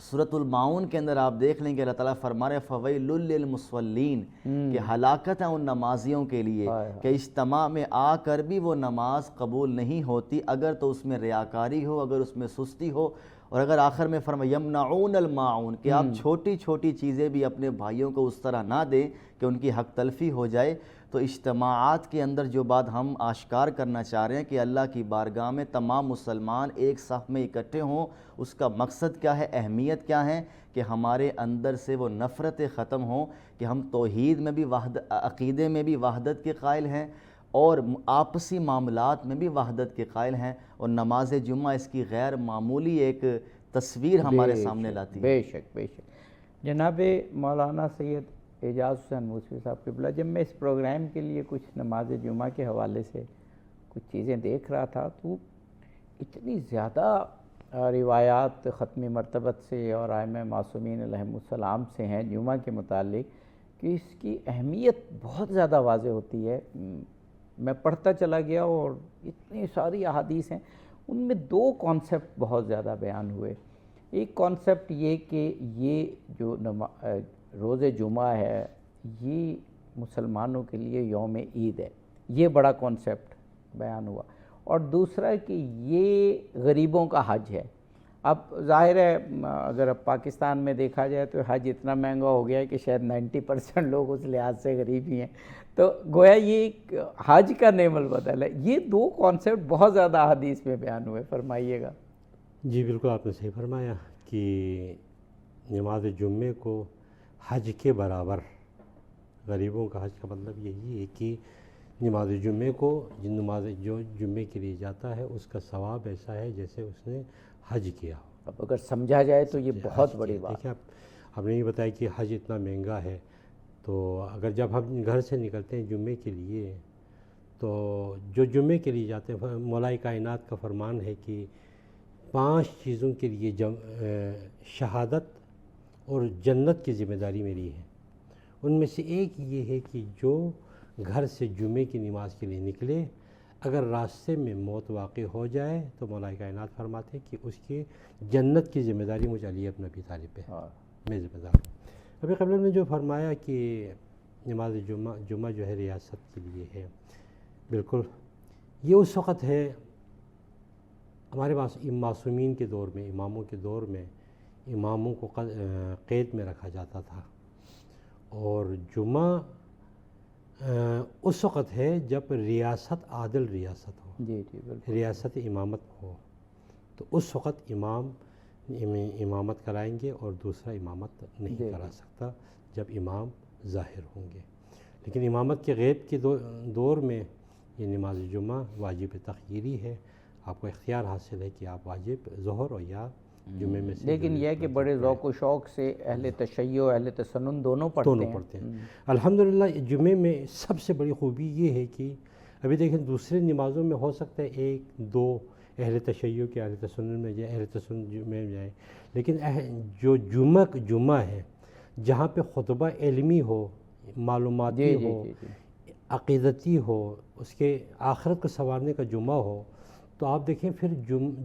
سورۃ الماعون کے اندر آپ دیکھ لیں کہ اللہ تعالیٰ فرما رہے فویل للمصلین کہ ہلاکت ہے ان نمازیوں کے لیے کہ اجتماع میں آ کر بھی وہ نماز قبول نہیں ہوتی اگر تو اس میں ریاکاری ہو، اگر اس میں سستی ہو، اور اگر آخر میں فرمایا یمنعون الماعون کہ آپ چھوٹی چھوٹی چیزیں بھی اپنے بھائیوں کو اس طرح نہ دیں کہ ان کی حق تلفی ہو جائے. تو اجتماعات کے اندر جو بات ہم آشکار کرنا چاہ رہے ہیں کہ اللہ کی بارگاہ میں تمام مسلمان ایک صف میں اکٹھے ہوں، اس کا مقصد کیا ہے، اہمیت کیا ہے کہ ہمارے اندر سے وہ نفرتیں ختم ہوں کہ ہم توحید میں بھی عقیدے میں بھی وحدت کے قائل ہیں اور آپسی معاملات میں بھی وحدت کے قائل ہیں. اور نماز جمعہ اس کی غیر معمولی ایک تصویر ہمارے سامنے لاتی ہے. بے شک بے شک. جناب مولانا سید اعجاز حسین موسوی صاحب قبلہ، جب میں اس پروگرام کے لیے کچھ نماز جمعہ کے حوالے سے کچھ چیزیں دیکھ رہا تھا تو اتنی زیادہ روایات ختمی مرتبت سے اور ائمہ معصومین علیہم السلام سے ہیں جمعہ کے متعلق کہ اس کی اہمیت بہت زیادہ واضح ہوتی ہے. میں پڑھتا چلا گیا اور اتنی ساری احادیث ہیں، ان میں دو کانسیپٹ بہت زیادہ بیان ہوئے. ایک کانسیپٹ یہ کہ یہ جو روز جمعہ ہے یہ مسلمانوں کے لیے یوم عید ہے، یہ بڑا کانسیپٹ بیان ہوا. اور دوسرا کہ یہ غریبوں کا حج ہے. اب ظاہر ہے اگر اب پاکستان میں دیکھا جائے تو حج اتنا مہنگا ہو گیا ہے کہ شاید 90% لوگ اس لحاظ سے غریب ہی ہیں، تو گویا یہ ایک حج کا نعم البدل ہے. یہ دو کانسیپٹ بہت زیادہ احادیث میں بیان ہوئے، فرمائیے گا. جی بالکل آپ نے صحیح فرمایا کہ نماز جمعے کو حج کے برابر، غریبوں کا حج کا مطلب یہی ہے کہ نماز جمعے کو نماز جو جمعے کے لیے جاتا ہے اس کا ثواب ایسا ہے جیسے اس نے حج کیا ہو. اب اگر سمجھا جائے تو یہ بہت بڑی بات. دیکھیں آپ نے یہ بتایا کہ حج اتنا مہنگا ہے، تو اگر جب ہم گھر سے نکلتے ہیں جمعے کے لیے تو جو جمعے کے لیے جاتے ہیں، مولا کائنات کا فرمان ہے کہ 5 چیزوں کے لیے شہادت اور جنت کی ذمہ داری میری ہے. ان میں سے ایک یہ ہے کہ جو گھر سے جمعے کی نماز کے لیے نکلے، اگر راستے میں موت واقع ہو جائے تو مولا کائنات فرماتے ہیں کہ اس کی جنت کی ذمہ داری مجھے علی ابن ابی طالب پہ، میں ذمہ دار ہوں. ابھی قبل نے جو فرمایا کہ نماز جمعہ جو ہے ریاست کے لیے ہے، بالکل یہ اس وقت ہے ہمارے پاس معصومین کے دور میں، اماموں کے دور میں اماموں کو قید میں رکھا جاتا تھا، اور جمعہ اس وقت ہے جب ریاست عادل ریاست ہو، جی جی بالکل، ریاست امامت ہو، تو اس وقت امام امامت کرائیں گے اور دوسرا امامت نہیں کرا سکتا جب امام ظاہر ہوں گے. لیکن امامت کے غیب کے دور میں یہ نماز جمعہ واجب تخییری ہے، آپ کو اختیار حاصل ہے کہ آپ واجب ظہر اور یا جمعے میں سے، لیکن یہ کہ بڑے ذوق و شوق سے اہل تشیع اہل تسنن دونوں پڑھتے ہیں. الحمدللہ جمعے میں سب سے بڑی خوبی یہ ہے کہ ابھی دیکھیں دوسرے نمازوں میں ہو سکتا ہے 1-2 اہل تشیع کے اہل تسنن میں جائے، اہل تسنن میں جائے، لیکن جو جمعہ ہے جہاں پہ خطبہ علمی ہو، معلوماتی ہو، عقیدتی ہو، اس کے آخرت کو سنوارنے کا جمعہ ہو، تو آپ دیکھیں پھر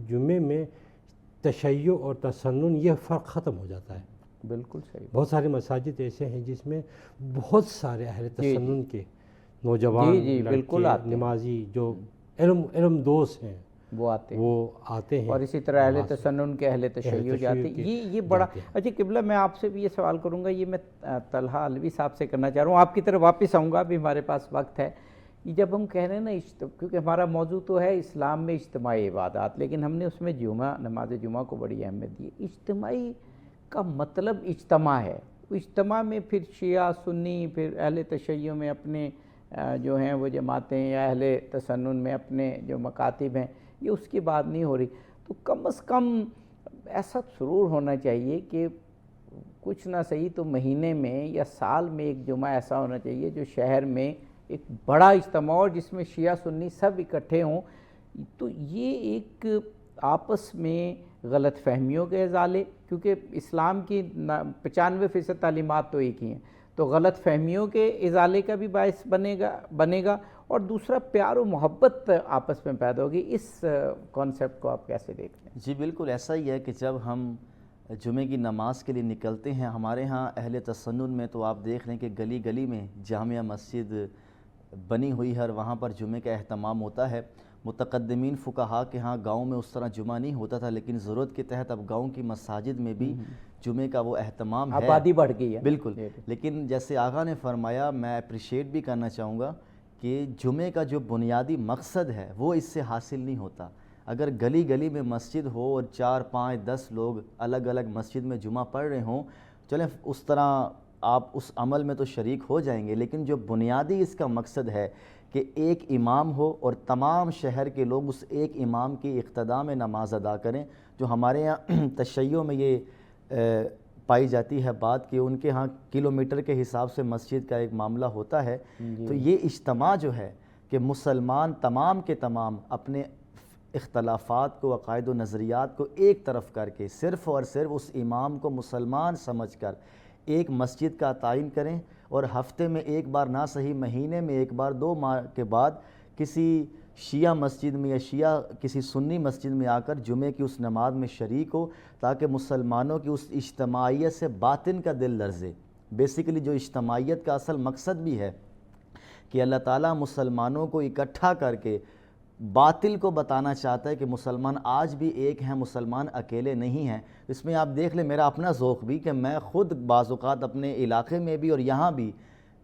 جمعے میں تشیع اور تسنن یہ فرق ختم ہو جاتا ہے. بالکل صحیح. بہت سارے مساجد ایسے ہیں جس میں بہت سارے اہل تسنن کے نوجوان لڑکے نمازی جو علم دوست ہیں وہ آتے ہیں، اور اسی طرح اہل تسنن کے اہل تشیع جاتے ہیں. یہ بڑا اچھا. قبلہ میں آپ سے بھی یہ سوال کروں گا، یہ میں طلحہ علوی صاحب سے کرنا چاہ رہا ہوں، آپ کی طرف واپس آؤں گا، ابھی ہمارے پاس وقت ہے. جب ہم کہہ رہے ہیں نا کیونکہ ہمارا موضوع تو ہے اسلام میں اجتماعی عبادات، لیکن ہم نے اس میں نماز جمعہ کو بڑی اہمیت دی. اجتماعی کا مطلب اجتماع ہے. اجتماع میں پھر شیعہ سنی، پھر اہل تشیع میں اپنے جو ہیں وہ جماعتیں، یا اہل تسنن میں اپنے جو مکاتب ہیں، یہ اس کی بات نہیں ہو رہی. تو کم از کم ایسا ضرور ہونا چاہیے کہ کچھ نہ صحیح تو مہینے میں یا سال میں ایک جمعہ ایسا ہونا چاہیے جو شہر میں ایک بڑا اجتماع ہو جس میں شیعہ سنی سب اکٹھے ہوں. تو یہ ایک آپس میں غلط فہمیوں کے ازالے، کیونکہ اسلام کی 95% تعلیمات تو ایک ہی ہیں، تو غلط فہمیوں کے ازالے کا بھی باعث بنے گا اور دوسرا پیار و محبت آپس میں پیدا ہوگی. اس کانسیپٹ کو آپ کیسے دیکھتے ہیں؟ جی بالکل ایسا ہی ہے کہ جب ہم جمعے کی نماز کے لیے نکلتے ہیں، ہمارے ہاں اہل تسنن میں تو آپ دیکھ رہے ہیں کہ گلی گلی میں جامع مسجد بنی ہوئی ہے اور وہاں پر جمعے کا اہتمام ہوتا ہے. متقدمین فقہا کے ہاں گاؤں میں اس طرح جمعہ نہیں ہوتا تھا، لیکن ضرورت کے تحت اب گاؤں کی مساجد میں بھی جمعے کا وہ اہتمام ہے. آبادی بڑھ گئی ہے بالکل. لیکن جیسے آقا نے فرمایا، میں اپریشیٹ بھی کرنا چاہوں گا کہ جمعے کا جو بنیادی مقصد ہے وہ اس سے حاصل نہیں ہوتا. اگر گلی گلی میں مسجد ہو اور 4 5 10 لوگ الگ الگ مسجد میں جمعہ پڑھ رہے ہوں، چلیں اس طرح آپ اس عمل میں تو شریک ہو جائیں گے، لیکن جو بنیادی اس کا مقصد ہے کہ ایک امام ہو اور تمام شہر کے لوگ اس ایک امام کی اقتداء میں نماز ادا کریں. جو ہمارے یہاں تشیع میں یہ پائی جاتی ہے بات کہ ان کے ہاں کلومیٹر کے حساب سے مسجد کا ایک معاملہ ہوتا ہے. تو یہ اجتماع جو ہے کہ مسلمان تمام کے تمام اپنے اختلافات کو، عقائد و نظریات کو ایک طرف کر کے صرف اور صرف اس امام کو مسلمان سمجھ کر ایک مسجد کا تعین کریں اور ہفتے میں ایک بار نہ صحیح مہینے میں ایک بار 2 ماہ کے بعد کسی شیعہ مسجد میں یا شیعہ کسی سنی مسجد میں آ کر جمعے کی اس نماز میں شریک ہو، تاکہ مسلمانوں کی اس اجتماعیت سے باطن کا دل لرزے. بیسیکلی جو اجتماعیت کا اصل مقصد بھی ہے کہ اللہ تعالیٰ مسلمانوں کو اکٹھا کر کے باطل کو بتانا چاہتا ہے کہ مسلمان آج بھی ایک ہیں، مسلمان اکیلے نہیں ہیں. اس میں آپ دیکھ لیں میرا اپنا ذوق بھی کہ میں خود بعض اوقات اپنے علاقے میں بھی اور یہاں بھی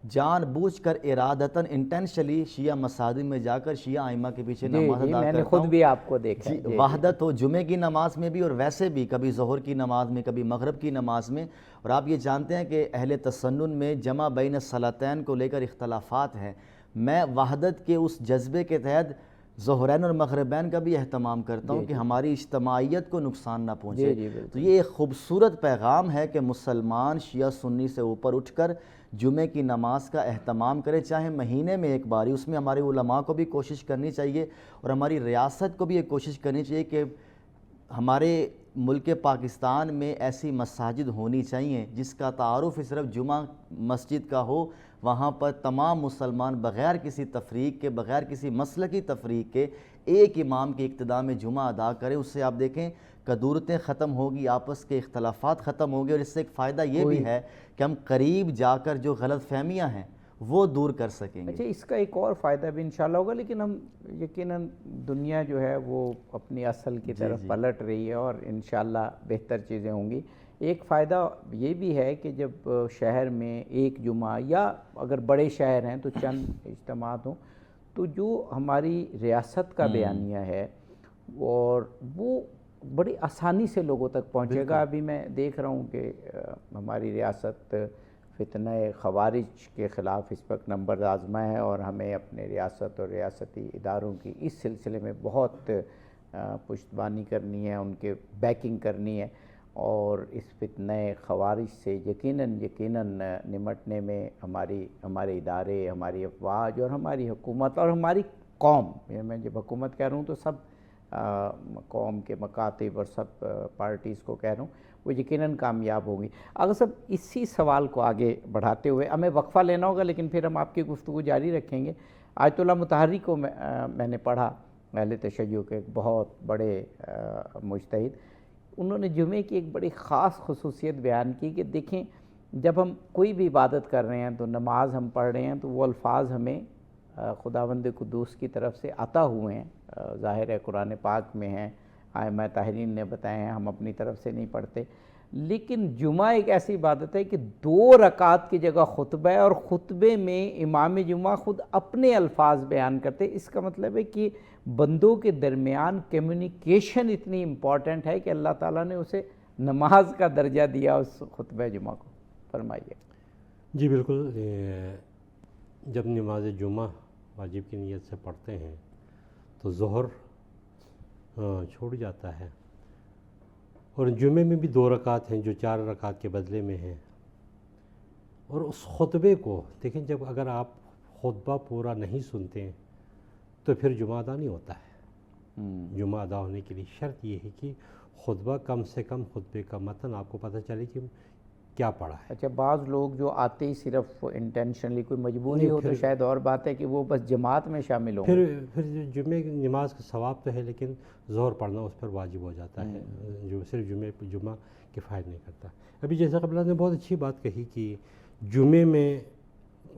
جان بوجھ کر ارادتاً انٹینشلی شیعہ مساجد میں جا کر شیعہ ائمہ کے پیچھے نماز ادا کرتا ہوں. میں نے خود بھی آپ کو دیکھا ہے. وحدت ہو جمعے کی نماز میں بھی اور ویسے بھی کبھی ظہر کی نماز میں، کبھی مغرب کی نماز میں. اور آپ یہ جانتے ہیں کہ اہل تسنن میں جمع بین الصلاتین کو لے کر اختلافات ہیں. میں وحدت کے اس جذبے کے تحت ظہرین اور مغربین کا بھی اہتمام کرتا ہوں کہ ہماری اجتماعیت کو نقصان نہ پہنچے. تو یہ ایک خوبصورت پیغام ہے کہ مسلمان شیعہ سنی سے اوپر اٹھ کر جمعے کی نماز کا اہتمام کرے، چاہے مہینے میں ایک باری. اس میں ہمارے علماء کو بھی کوشش کرنی چاہیے اور ہماری ریاست کو بھی یہ کوشش کرنی چاہیے کہ ہمارے ملک پاکستان میں ایسی مساجد ہونی چاہیے جس کا تعارف صرف جمعہ مسجد کا ہو. وہاں پر تمام مسلمان بغیر کسی تفریق کے، بغیر کسی مسلکی تفریق کے ایک امام کی اقتداء میں جمعہ ادا کریں. اس سے آپ دیکھیں کدورتیں ختم ہوگی، آپس کے اختلافات ختم ہوگی اور اس سے ایک فائدہ یہ بھی ہے کہ ہم قریب جا کر جو غلط فہمیاں ہیں وہ دور کر سکیں گے. اچھا، اس کا ایک اور فائدہ بھی انشاءاللہ ہوگا، لیکن ہم یقیناً دنیا جو ہے وہ اپنی اصل کی طرف پلٹ رہی ہے اور انشاءاللہ بہتر چیزیں ہوں گی. ایک فائدہ یہ بھی ہے کہ جب شہر میں ایک جمعہ یا اگر بڑے شہر ہیں تو چند اجتماعات ہوں، تو جو ہماری ریاست کا بیانیہ ہے اور وہ بڑی آسانی سے لوگوں تک پہنچے گا. ابھی میں دیکھ رہا ہوں کہ ہماری ریاست فتنہ خوارج کے خلاف اس وقت نمبر آزما ہے اور ہمیں اپنے ریاست اور ریاستی اداروں کی اس سلسلے میں بہت پشتبانی کرنی ہے، ان کے بیکنگ کرنی ہے اور اس فتنہ خوارج سے یقیناً نمٹنے میں ہمارے ادارے، ہماری افواج اور ہماری حکومت اور ہماری قوم، میں جب حکومت کہہ رہا ہوں تو سب قوم کے مکاتب اور سب پارٹیز کو کہہ رہا ہوں، وہ یقیناً کامیاب ہوں گی. آغا صاحب، اسی سوال کو آگے بڑھاتے ہوئے ہمیں وقفہ لینا ہوگا، لیکن پھر ہم آپ کی گفتگو جاری رکھیں گے. آیت اللہ مطہری کو میں نے پڑھا، اہل تشیع کے ایک بہت بڑے مجتہد. انہوں نے جمعے کی ایک بڑی خاص خصوصیت بیان کی کہ دیکھیں جب ہم کوئی بھی عبادت کر رہے ہیں تو نماز ہم پڑھ رہے ہیں تو وہ الفاظ ہمیں خداوند قدوس کی طرف سے عطا ہوئے ہیں، ظاہر ہے قرآن پاک میں ہیں، ائمہ طاہرین نے بتائے ہیں، ہم اپنی طرف سے نہیں پڑھتے. لیکن جمعہ ایک ایسی عبادت ہے کہ 2 رکعت کی جگہ خطبہ ہے اور خطبے میں امام جمعہ خود اپنے الفاظ بیان کرتے. اس کا مطلب ہے کہ بندوں کے درمیان کمیونیکیشن اتنی امپورٹنٹ ہے کہ اللہ تعالیٰ نے اسے نماز کا درجہ دیا اس خطبہ جمعہ کو. فرمائیے. جی بالکل. جب نماز جمعہ واجب کی نیت سے پڑھتے ہیں تو ظہر چھوٹ جاتا ہے. اور جمعے میں بھی 2 رکعت ہیں جو 4 رکعت کے بدلے میں ہیں. اور اس خطبے کو دیکھیں، جب اگر آپ خطبہ پورا نہیں سنتے ہیں تو پھر جمعہ ادا نہیں ہوتا ہے. جمعہ ادا ہونے کے لیے شرط یہ ہے کہ خطبہ کم سے کم خطبے کا متن آپ کو پتہ چلے کہ کیا پڑھا ہے. اچھا، بعض لوگ جو آتے ہی صرف انٹینشنلی کوئی مجبوری ہو تو شاید اور بات ہے کہ وہ بس جماعت میں شامل ہوں. پھر جمعے کی نماز کا ثواب تو ہے، لیکن ظہر پڑھنا اس پر واجب ہو جاتا ہے، جو صرف جمعہ کفایت نہیں کرتا. ابھی جیسا قبلہ نے بہت اچھی بات کہی کہ جمعے میں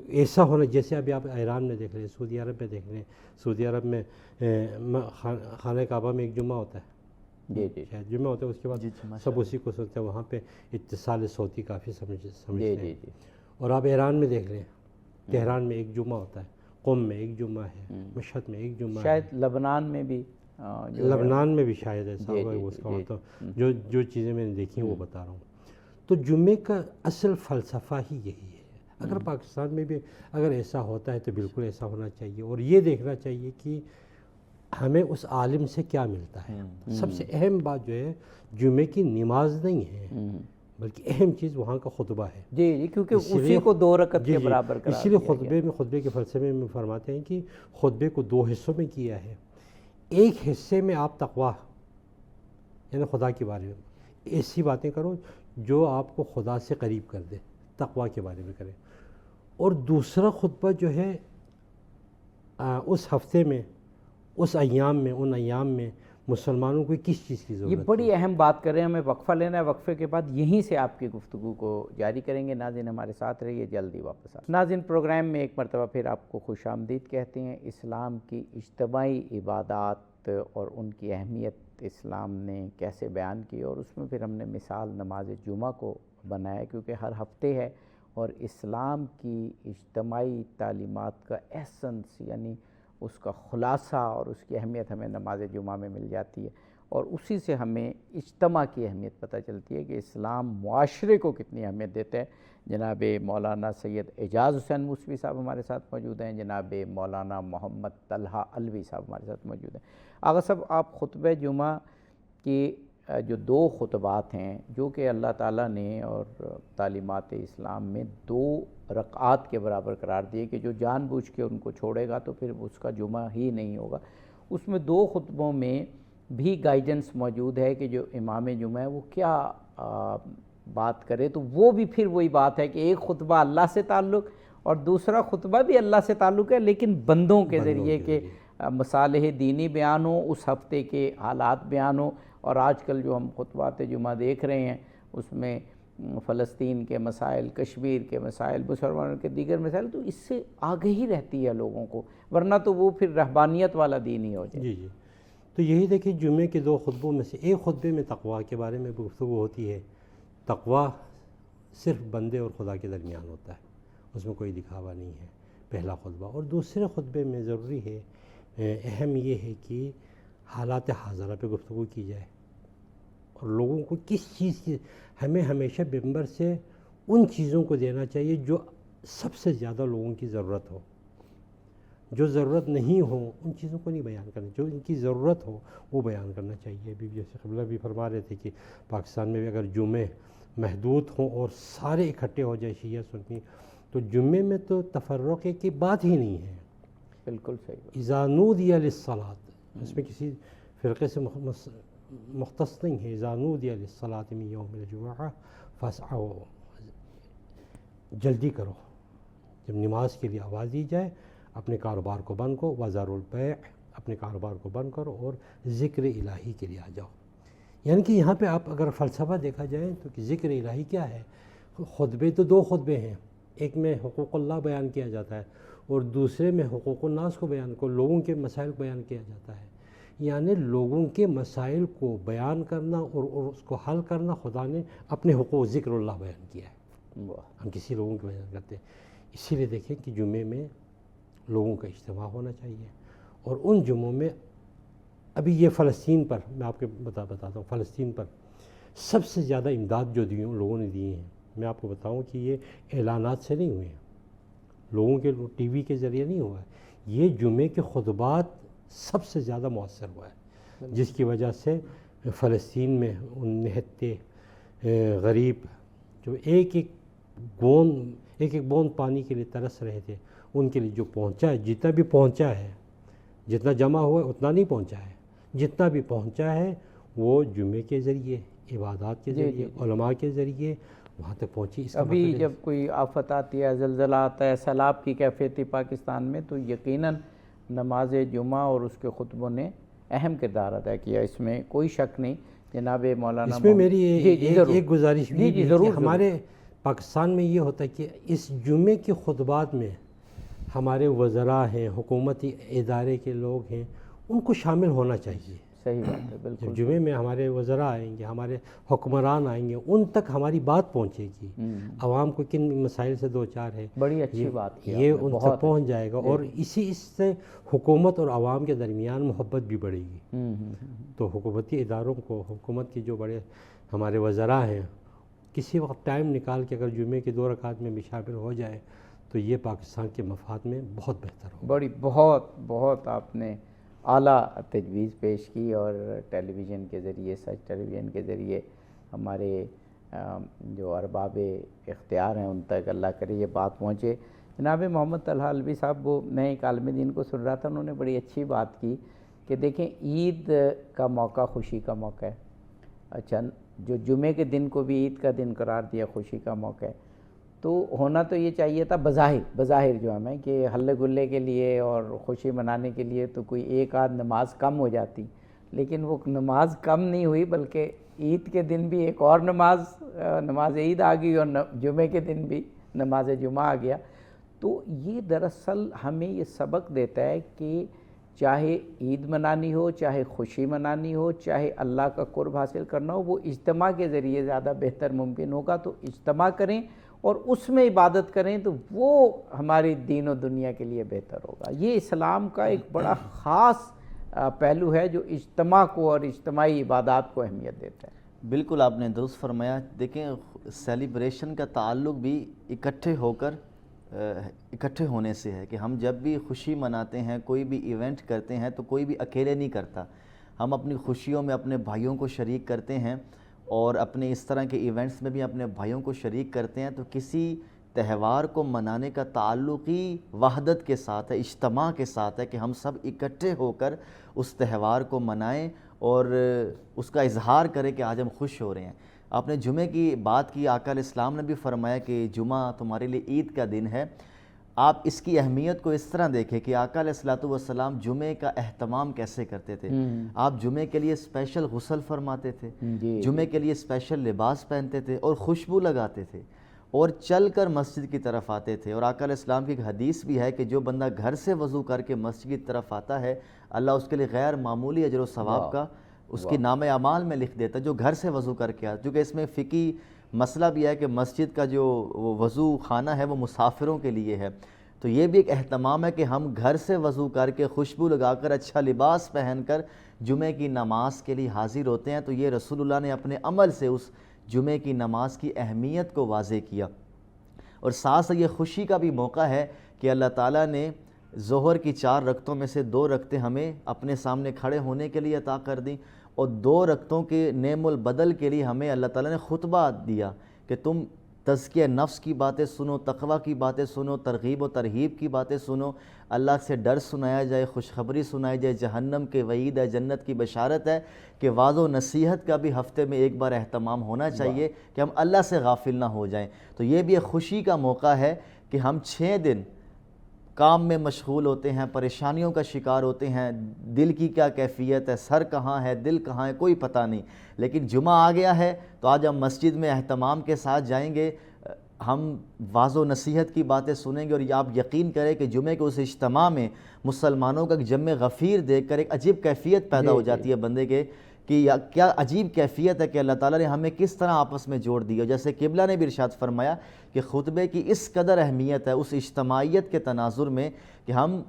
ایسا ہونا، جیسے ابھی آپ ایران میں دیکھ لیں، سعودی عرب میں دیکھ لیں. سعودی عرب میں خانہ کعبہ میں ایک جمعہ ہوتا ہے. جی جی شاید جمعہ ہوتا ہے، اس کے بعد سب اسی کو سنتے ہیں. وہاں پہ اتصال صوتی کافی سمجھتے ہیں. اور آپ ایران میں دیکھ لیں، تہران میں ایک جمعہ ہوتا ہے، قم میں ایک جمعہ ہے، مشہد میں ایک جمعہ ہے. شاید لبنان میں بھی لبنان میں بھی شاید ایسا ہوگا. اس کا مطلب جو چیزیں میں نے دیکھی ہیں وہ بتا رہا ہوں. تو جمعے کا اصل فلسفہ ہی یہی ہے. اگر پاکستان میں بھی اگر ایسا ہوتا ہے تو بالکل ایسا ہونا چاہیے. اور یہ دیکھنا چاہیے کہ ہمیں اس عالم سے کیا ملتا ہے. سب سے اہم بات جو ہے جمعے کی نماز نہیں ہے، بلکہ اہم چیز وہاں کا خطبہ ہے. جی کیونکہ اسی کو 2 رکعت کے برابر قرار اسی لیے خطبے کے فلسفے میں فرماتے ہیں کہ خطبے کو 2 حصوں میں کیا ہے. ایک حصے میں آپ تقویٰ یعنی خدا کے بارے میں ایسی باتیں کرو جو آپ کو خدا سے قریب کر دے، تقویٰ کے بارے میں کریں. اور دوسرا خطبہ جو ہے اس ہفتے میں، اس ایام میں، ان ایام میں مسلمانوں کو کس چیز کی ضرورت ہے. یہ بڑی اہم بات کر رہے ہیں. ہمیں وقفہ لینا ہے، وقفے کے بعد یہیں سے آپ کی گفتگو کو جاری کریں گے. ناظرین ہمارے ساتھ رہیے، جلدی واپس ناظرین پروگرام میں ایک مرتبہ پھر آپ کو خوش آمدید کہتے ہیں. اسلام کی اجتماعی عبادات اور ان کی اہمیت اسلام نے کیسے بیان کی، اور اس میں پھر ہم نے مثال نماز جمعہ کو بنایا کیونکہ ہر ہفتے ہے، اور اسلام کی اجتماعی تعلیمات کا ایسنس یعنی اس کا خلاصہ اور اس کی اہمیت ہمیں نماز جمعہ میں مل جاتی ہے. اور اسی سے ہمیں اجتماع کی اہمیت پتہ چلتی ہے کہ اسلام معاشرے کو کتنی اہمیت دیتا ہے. جناب مولانا سید اعجاز حسین موسوی صاحب ہمارے ساتھ موجود ہیں. جناب مولانا محمد طلحہ علوی صاحب ہمارے ساتھ موجود ہیں. آغا صاحب، آپ خطبہ جمعہ کی جو 2 خطبات ہیں جو کہ اللہ تعالیٰ نے اور تعلیمات اسلام میں 2 رکعات کے برابر قرار دیے کہ جو جان بوجھ کے ان کو چھوڑے گا تو پھر اس کا جمعہ ہی نہیں ہوگا. اس میں 2 خطبوں میں بھی گائیڈنس موجود ہے کہ جو امام جمعہ ہے وہ کیا بات کرے. تو وہ بھی پھر وہی بات ہے کہ ایک خطبہ اللہ سے تعلق اور دوسرا خطبہ بھی اللہ سے تعلق ہے، لیکن بندوں کے ذریعے کہ مصالح دینی بیان ہو، اس ہفتے کے حالات بیان ہو. اور آج کل جو ہم خطبات جمعہ دیکھ رہے ہیں اس میں فلسطین کے مسائل، کشمیر کے مسائل، مسلمانوں کے دیگر مسائل، تو اس سے آگہی رہتی ہے لوگوں کو، ورنہ تو وہ پھر رہبانیت والا دین ہی ہو جائے. جی تو یہی دیکھیں جمعے کے 2 خطبوں میں سے ایک خطبے میں تقویٰ کے بارے میں گفتگو ہوتی ہے. تقویٰ صرف بندے اور خدا کے درمیان ہوتا ہے، اس میں کوئی دکھاوا نہیں ہے، پہلا خطبہ. اور دوسرے خطبے میں ضروری ہے، اہم یہ ہے کہ حالات حاضرہ پہ گفتگو کی جائے اور لوگوں کو کس چیز کی ہمیں ہمیشہ ممبر سے ان چیزوں کو دینا چاہیے جو سب سے زیادہ لوگوں کی ضرورت ہو. جو ضرورت نہیں ہو ان چیزوں کو نہیں بیان کرنا، جو ان کی ضرورت ہو وہ بیان کرنا چاہیے. ابھی جیسے قبلہ بھی فرما رہے تھے کہ پاکستان میں بھی اگر جمعے محدود ہوں اور سارے اکٹھے ہو جائے شیعہ سنی، تو جمعے میں تو تفرقے کی بات ہی نہیں ہے. بالکل صحیح. اذا نودی للصلاۃ، اس میں کسی فرقے سے مختص نہیں ہے. اذا نودی للصلاۃ من یوم الجمعہ فاسعوا، جلدی کرو، جب نماز کے لیے آواز دی جائے اپنے کاروبار کو بند کرو. وذروا البیع، اپنے کاروبار کو بند کرو اور ذکر الہی کے لیے آ جاؤ. یعنی کہ یہاں پہ آپ اگر فلسفہ دیکھا جائے تو کہ ذکر الہی کیا ہے. خطبے تو 2 خطبے ہیں، ایک میں حقوق اللہ بیان کیا جاتا ہے اور دوسرے میں حقوق الناس کو بیان کو، لوگوں کے مسائل کو بیان کیا جاتا ہے. یعنی لوگوں کے مسائل کو بیان کرنا اور اس کو حل کرنا خدا نے اپنے حقوق ذکر اللہ بیان کیا ہے. ہم کسی لوگوں کو بیان کرتے ہیں. اسی لیے دیکھیں کہ جمعے میں لوگوں کا اجتماع ہونا چاہیے. اور ان جمعوں میں ابھی یہ فلسطین پر میں آپ کے بتاتا ہوں، فلسطین پر سب سے زیادہ امداد جو لوگوں نے دیے ہیں، میں آپ کو بتاؤں کہ یہ اعلانات سے نہیں ہوئے ہیں، لوگوں کے ٹی وی کے ذریعے نہیں ہوا ہے. یہ جمعے کے خطبات سب سے زیادہ مؤثر ہوا ہے. جس کی وجہ سے فلسطین میں ان نہتے غریب جو ایک ایک بوند پانی کے لیے ترس رہے تھے، ان کے لیے جو پہنچا ہے، جتنا بھی پہنچا ہے، جتنا جمع ہوا ہے اتنا نہیں پہنچا ہے، جتنا بھی پہنچا ہے وہ جمعے کے ذریعے، عبادات کے ذریعے، علماء کے ذریعے وہاں تک پہنچی۔ اس کا ابھی مطلب جب کوئی آفت آتی ہے، زلزلہ آتا ہے، سیلاب کی کیفیت پاکستان میں، تو یقیناً نماز جمعہ اور اس کے خطبوں نے اہم کردار ادا کیا، اس میں کوئی شک نہیں۔ جناب مولانا اس میں میری ضرور۔ ایک گزارش بھی ہے ضرور، کہ ہمارے پاکستان میں یہ ہوتا ہے کہ اس جمعے کے خطبات میں ہمارے وزراء ہیں، حکومتی ادارے کے لوگ ہیں، ان کو شامل ہونا چاہیے۔ صحیح بات ہے، بالکل۔ جب جمعے میں ہمارے وزراء آئیں گے، ہمارے حکمران آئیں گے، ان تک ہماری بات پہنچے گی، عوام کو کن مسائل سے دو چار ہے، بڑی اچھی بات کی یہ ان تک پہنچ جائے گا، اور اس سے حکومت اور عوام کے درمیان محبت بھی بڑھے گی۔ تو حکومتی اداروں کو، حکومت کے جو بڑے ہمارے وزراء ہیں، کسی وقت ٹائم نکال کے اگر جمعے کی 2 رکعت میں بھی شامل ہو جائے تو یہ پاکستان کے مفاد میں بہت بہتر ہوگا۔ بڑی بہت آپ نے اعلیٰ تجویز پیش کی، اور ٹیلی ویژن کے ذریعے، سچ ٹیلی ویژن کے ذریعے ہمارے جو ارباب اختیار ہیں ان تک اللہ کرے یہ بات پہنچے۔ جناب محمد طلحہ علوی صاحب، وہ میں ایک عالم دین کو سن رہا تھا، انہوں نے بڑی اچھی بات کی کہ دیکھیں عید کا موقع خوشی کا موقع ہے، اچھا جو جمعے کے دن کو بھی عید کا دن قرار دیا، خوشی کا موقع ہے، تو ہونا تو یہ چاہیے تھا بظاہر جو ہمیں کہ ہلے گلے کے لیے اور خوشی منانے کے لیے تو کوئی ایک آدھ نماز کم ہو جاتی، لیکن وہ نماز کم نہیں ہوئی، بلکہ عید کے دن بھی ایک اور نماز عید آ گئی، اور جمعے کے دن بھی نماز جمعہ آ گیا۔ تو یہ دراصل ہمیں یہ سبق دیتا ہے کہ چاہے عید منانی ہو، چاہے خوشی منانی ہو، چاہے اللہ کا قرب حاصل کرنا ہو، وہ اجتماع کے ذریعے زیادہ بہتر ممکن ہوگا۔ تو اجتماع کریں اور اس میں عبادت کریں تو وہ ہماری دین و دنیا کے لیے بہتر ہوگا۔ یہ اسلام کا ایک بڑا خاص پہلو ہے جو اجتماع کو اور اجتماعی عبادات کو اہمیت دیتا ہے۔ بالکل آپ نے درست فرمایا۔ دیکھیں سیلیبریشن کا تعلق بھی اکٹھے ہونے سے ہے، کہ ہم جب بھی خوشی مناتے ہیں، کوئی بھی ایونٹ کرتے ہیں، تو کوئی بھی اکیلے نہیں کرتا، ہم اپنی خوشیوں میں اپنے بھائیوں کو شریک کرتے ہیں، اور اپنے اس طرح کے ایونٹس میں بھی اپنے بھائیوں کو شریک کرتے ہیں۔ تو کسی تہوار کو منانے کا تعلق ہی وحدت کے ساتھ ہے، اجتماع کے ساتھ ہے، کہ ہم سب اکٹھے ہو کر اس تہوار کو منائیں اور اس کا اظہار کریں کہ آج ہم خوش ہو رہے ہیں۔ آپ نے جمعے کی بات کی، آقا علیہ السلام نے بھی فرمایا کہ جمعہ تمہارے لیے عید کا دن ہے۔ آپ اس کی اہمیت کو اس طرح دیکھیں کہ آقا علیہ السلام جمعے کا اہتمام کیسے کرتے تھے۔ آپ جمعے کے لیے اسپیشل غسل فرماتے تھے، جمعے کے لیے اسپیشل لباس پہنتے تھے اور خوشبو لگاتے تھے، اور چل کر مسجد کی طرف آتے تھے۔ اور آقا علیہ السلام کی ایک حدیث بھی ہے کہ جو بندہ گھر سے وضو کر کے مسجد کی طرف آتا ہے، اللہ اس کے لیے غیر معمولی اجر و ثواب کا اس کی نام اعمال میں لکھ دیتا ہے، جو گھر سے وضو کر کے آتا ہے۔ کیونکہ اس میں فقہی مسئلہ بھی ہے کہ مسجد کا جو وضو خانہ ہے وہ مسافروں کے لیے ہے، تو یہ بھی ایک اہتمام ہے کہ ہم گھر سے وضو کر کے خوشبو لگا کر اچھا لباس پہن کر جمعے کی نماز کے لیے حاضر ہوتے ہیں۔ تو یہ رسول اللہ نے اپنے عمل سے اس جمعے کی نماز کی اہمیت کو واضح کیا، اور ساتھ یہ خوشی کا بھی موقع ہے کہ اللہ تعالیٰ نے ظہر کی 4 رکعتوں میں سے 2 رکعتیں ہمیں اپنے سامنے کھڑے ہونے کے لیے عطا کر دیں، اور 2 رکعتوں کے نعم البدل کے لیے ہمیں اللہ تعالیٰ نے خطبہ دیا کہ تم تزکیہ نفس کی باتیں سنو، تقوی کی باتیں سنو، ترغیب و ترہیب کی باتیں سنو، اللہ سے ڈر سنایا جائے، خوشخبری سنائی جائے، جہنم کے وعید ہے، جنت کی بشارت ہے، کہ وعظ و نصیحت کا بھی ہفتے میں ایک بار اہتمام ہونا چاہیے کہ ہم اللہ سے غافل نہ ہو جائیں۔ تو یہ بھی ایک خوشی کا موقع ہے کہ ہم 6 دن کام میں مشغول ہوتے ہیں، پریشانیوں کا شکار ہوتے ہیں، دل کی کیا کیفیت ہے، سر کہاں ہے، دل کہاں ہے، کوئی پتہ نہیں، لیکن جمعہ آ گیا ہے تو آج ہم مسجد میں اہتمام کے ساتھ جائیں گے، ہم واعظ و نصیحت کی باتیں سنیں گے، اور آپ یقین کریں کہ جمعے کے اس اجتماع میں مسلمانوں کا جمع غفیر دیکھ کر ایک عجیب کیفیت پیدا ہو جاتی ہے بندے کے، کہ کیا عجیب کیفیت ہے کہ اللہ تعالیٰ نے ہمیں کس طرح آپس میں جوڑ دیا۔ جیسے قبلہ نے بھی ارشاد فرمایا کہ خطبے کی اس قدر اہمیت ہے اس اجتماعیت کے تناظر میں کہ ہم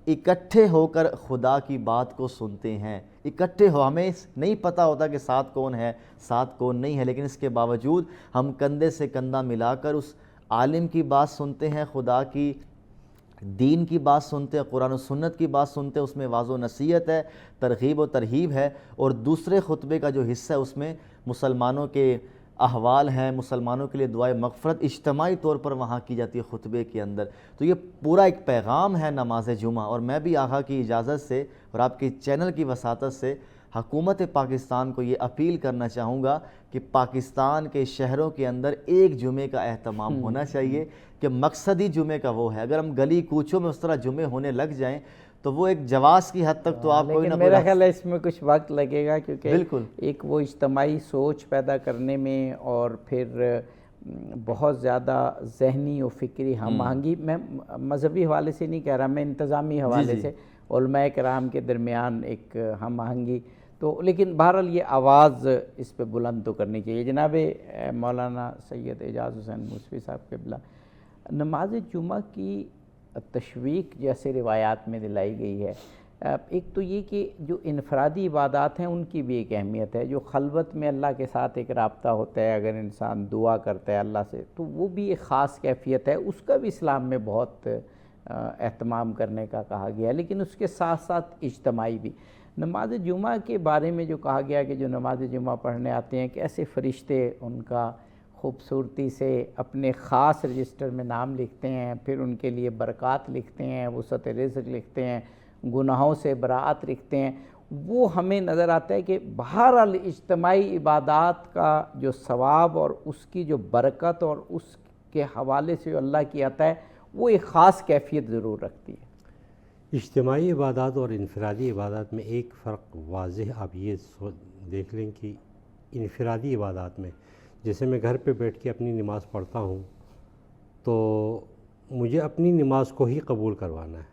اکٹھے ہو کر خدا کی بات کو سنتے ہیں، اکٹھے ہو، ہمیں نہیں پتہ ہوتا کہ ساتھ کون ہے ساتھ کون نہیں ہے، لیکن اس کے باوجود ہم کندھے سے کندھا ملا کر اس عالم کی بات سنتے ہیں، خدا کی دین کی بات سنتے ہیں، قرآن و سنت کی بات سنتے ہیں، اس میں واضح و نصیحت ہے، ترغیب و ترہیب ہے، اور دوسرے خطبے کا جو حصہ ہے اس میں مسلمانوں کے احوال ہیں، مسلمانوں کے لیے دعائے مغفرت اجتماعی طور پر وہاں کی جاتی ہے خطبے کے اندر. تو یہ پورا ایک پیغام ہے نماز جمعہ. اور میں بھی آقا کی اجازت سے اور آپ کے چینل کی وساطت سے حکومت پاکستان کو یہ اپیل کرنا چاہوں گا کہ پاکستان کے شہروں کے اندر ایک جمعے کا اہتمام ہونا چاہیے، کہ مقصدی جمعے کا وہ ہے. اگر ہم گلی کوچوں میں اس طرح جمعے ہونے لگ جائیں تو وہ ایک جواز کی حد تک تو آپ کوئی نہ لیکن میرا خیال ہے اس میں کچھ وقت لگے گا، کیونکہ بالکل ایک وہ اجتماعی سوچ پیدا کرنے میں اور پھر بہت زیادہ ذہنی و فکری ہم آہنگی، میں مذہبی حوالے سے نہیں کہہ رہا، میں انتظامی حوالے سے علماء کرام کے درمیان ایک ہم آہنگی تو، لیکن بہرحال یہ آواز اس پہ بلند تو کرنی چاہیے. جناب مولانا سید اعجاز حسین موسوی صاحب قبلہ، نماز جمعہ کی تشویق جیسے روایات میں دلائی گئی ہے، ایک تو یہ کہ جو انفرادی عبادات ہیں ان کی بھی ایک اہمیت ہے، جو خلوت میں اللہ کے ساتھ ایک رابطہ ہوتا ہے، اگر انسان دعا کرتا ہے اللہ سے تو وہ بھی ایک خاص کیفیت ہے، اس کا بھی اسلام میں بہت اہتمام کرنے کا کہا گیا ہے. لیکن اس کے ساتھ ساتھ اجتماعی بھی. نماز جمعہ کے بارے میں جو کہا گیا کہ جو نماز جمعہ پڑھنے آتے ہیں کیسے فرشتے ان کا خوبصورتی سے اپنے خاص رجسٹر میں نام لکھتے ہیں، پھر ان کے لیے برکات لکھتے ہیں، وسعت رزق لکھتے ہیں، گناہوں سے براءت لکھتے ہیں. وہ ہمیں نظر آتا ہے کہ بہرحال اجتماعی عبادات کا جو ثواب اور اس کی جو برکت اور اس کے حوالے سے جو اللہ کی عطا ہے وہ ایک خاص کیفیت ضرور رکھتی ہے. اجتماعی عبادات اور انفرادی عبادات میں ایک فرق واضح آپ یہ دیکھ لیں کہ انفرادی عبادات میں جیسے میں گھر پہ بیٹھ کے اپنی نماز پڑھتا ہوں تو مجھے اپنی نماز کو ہی قبول کروانا ہے،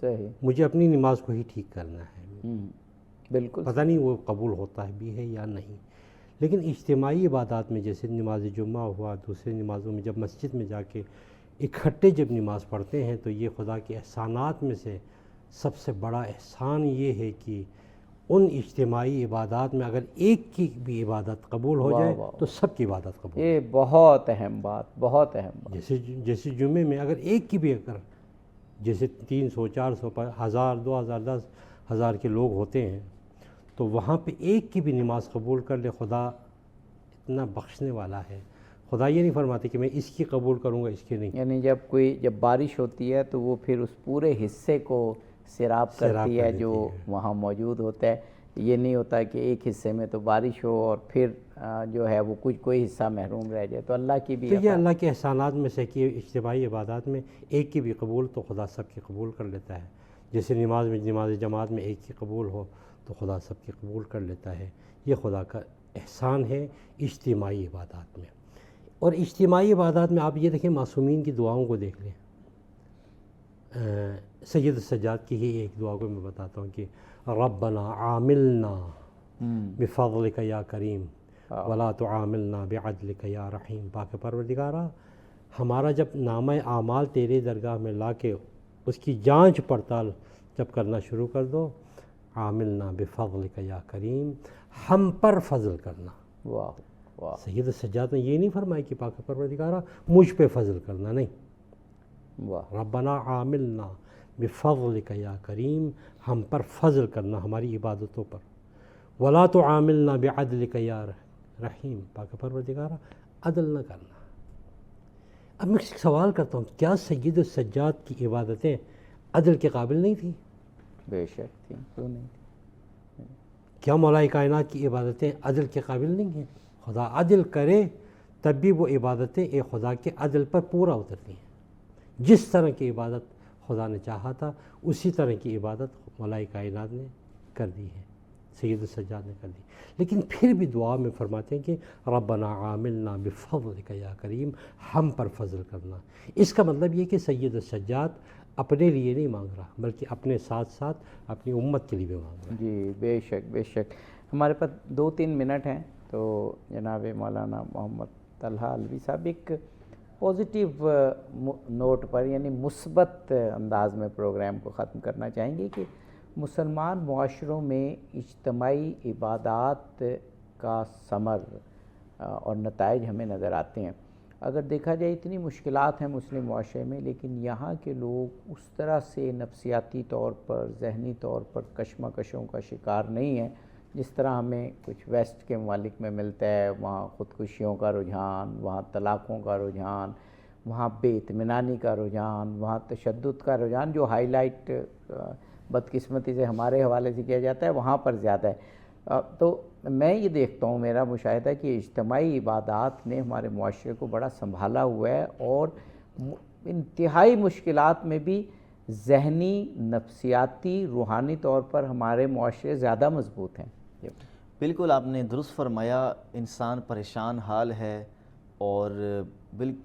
صحیح، مجھے اپنی نماز کو ہی ٹھیک کرنا ہے. بالکل پتہ نہیں وہ قبول ہوتا ہے بھی ہے یا نہیں. لیکن اجتماعی عبادات میں جیسے نماز جمعہ ہوا، دوسری نمازوں میں جب مسجد میں جا کے اکٹھے جب نماز پڑھتے ہیں تو یہ خدا کے احسانات میں سے سب سے بڑا احسان یہ ہے کہ ان اجتماعی عبادات میں اگر ایک کی بھی عبادت قبول ہو جائے تو سب کی عبادت قبول. یہ بہت اہم بات، بہت اہم بات. جیسے جمعے میں اگر ایک کی بھی اگر جیسے 300 400 1000 2000 10,000 کے لوگ ہوتے ہیں تو وہاں پہ ایک کی بھی نماز قبول کر لے، خدا اتنا بخشنے والا ہے. خدا یہ نہیں فرماتے کہ میں اس کی قبول کروں گا اس کی نہیں. یعنی جب بارش ہوتی ہے تو وہ پھر اس پورے حصے کو سیراب کرتی ہے جو وہاں موجود ہوتا ہے. یہ نہیں ہوتا کہ ایک حصے میں تو بارش ہو اور پھر جو ہے وہ کوئی حصہ محروم رہ جائے. تو اللہ کی بھی تو یہ اللہ کے احسانات میں سے کہ اجتماعی عبادات میں ایک کی بھی قبول تو خدا سب کی قبول کر لیتا ہے. جیسے نماز جماعت میں ایک کی قبول ہو تو خدا سب کی قبول کر لیتا ہے. یہ خدا کا احسان ہے اجتماعی عبادات میں. اور اجتماعی عبادات میں آپ یہ دیکھیں معصومین کی دعاؤں کو دیکھ لیں. سید السجاد کی ہی ایک دعا کو میں بتاتا ہوں کہ ربنا عاملنا بفضلک یا کریم ولا تعاملنا بعدلک یا رحیم. پاک پروردگارا ہمارا جب نامہ اعمال تیرے درگاہ میں لا کے اس کی جانچ پڑتال جب کرنا شروع کر دو، عاملنا بفضلک یا کریم، ہم پر فضل کرنا. واہ واہ. سید السجاد نے یہ نہیں فرمایا کہ پاک پروردگارا مجھ پہ فضل کرنا، نہیں. واہ. ربنا عاملنا بفضلک یا کریم، ہم پر فضل کرنا ہماری عبادتوں پر. ولا تعاملنا بعدلک یا رحیم، پاک پروردگارا عدل نہ کرنا. اب میں سوال کرتا ہوں کیا سید السجاد کی عبادتیں عدل کے قابل نہیں تھیں؟ بے شک تھیں، کیوں نہیں تھی. کیا مولا کائنات کی عبادتیں عدل کے قابل نہیں ہیں؟ خدا عدل کرے تب بھی وہ عبادتیں ایک خدا کے عدل پر پورا اترتی ہیں. جس طرح کی عبادت خدا نے چاہا تھا اسی طرح کی عبادت مولا کائنات نے کر دی ہے، سید السجاد نے کر دی. لیکن پھر بھی دعا میں فرماتے ہیں کہ ربنا عاملنا بفضلک یا کریم، ہم پر فضل کرنا. اس کا مطلب یہ کہ سید السجاد اپنے لیے نہیں مانگ رہا بلکہ اپنے ساتھ ساتھ اپنی امت کے لیے بھی مانگ رہا ہے. جی بے شک بے شک. ہمارے پاس 2-3 منٹ ہیں تو جناب مولانا محمد طلحہ علوی صاحب ایک پازیٹیو نوٹ پر یعنی مثبت انداز میں پروگرام کو ختم کرنا چاہیں گے کہ مسلمان معاشروں میں اجتماعی عبادات کا ثمر اور نتائج ہمیں نظر آتے ہیں. اگر دیکھا جائے اتنی مشکلات ہیں مسلم معاشرے میں، لیکن یہاں کے لوگ اس طرح سے نفسیاتی طور پر، ذہنی طور پر کشمکشوں کا شکار نہیں ہیں جس طرح ہمیں کچھ ویسٹ کے ممالک میں ملتا ہے۔ وہاں خودکشیوں کا رجحان، وہاں طلاقوں کا رجحان، وہاں بے اطمینانی کا رجحان، وہاں تشدد کا رجحان، جو ہائی لائٹ بدقسمتی سے ہمارے حوالے سے کیا جاتا ہے وہاں پر زیادہ ہے۔ تو میں یہ دیکھتا ہوں، میرا مشاہدہ کہ اجتماعی عبادات نے ہمارے معاشرے کو بڑا سنبھالا ہوا ہے، اور انتہائی مشکلات میں بھی ذہنی، نفسیاتی، روحانی طور پر ہمارے معاشرے زیادہ مضبوط ہیں۔ بالکل آپ نے درست فرمایا، انسان پریشان حال ہے اور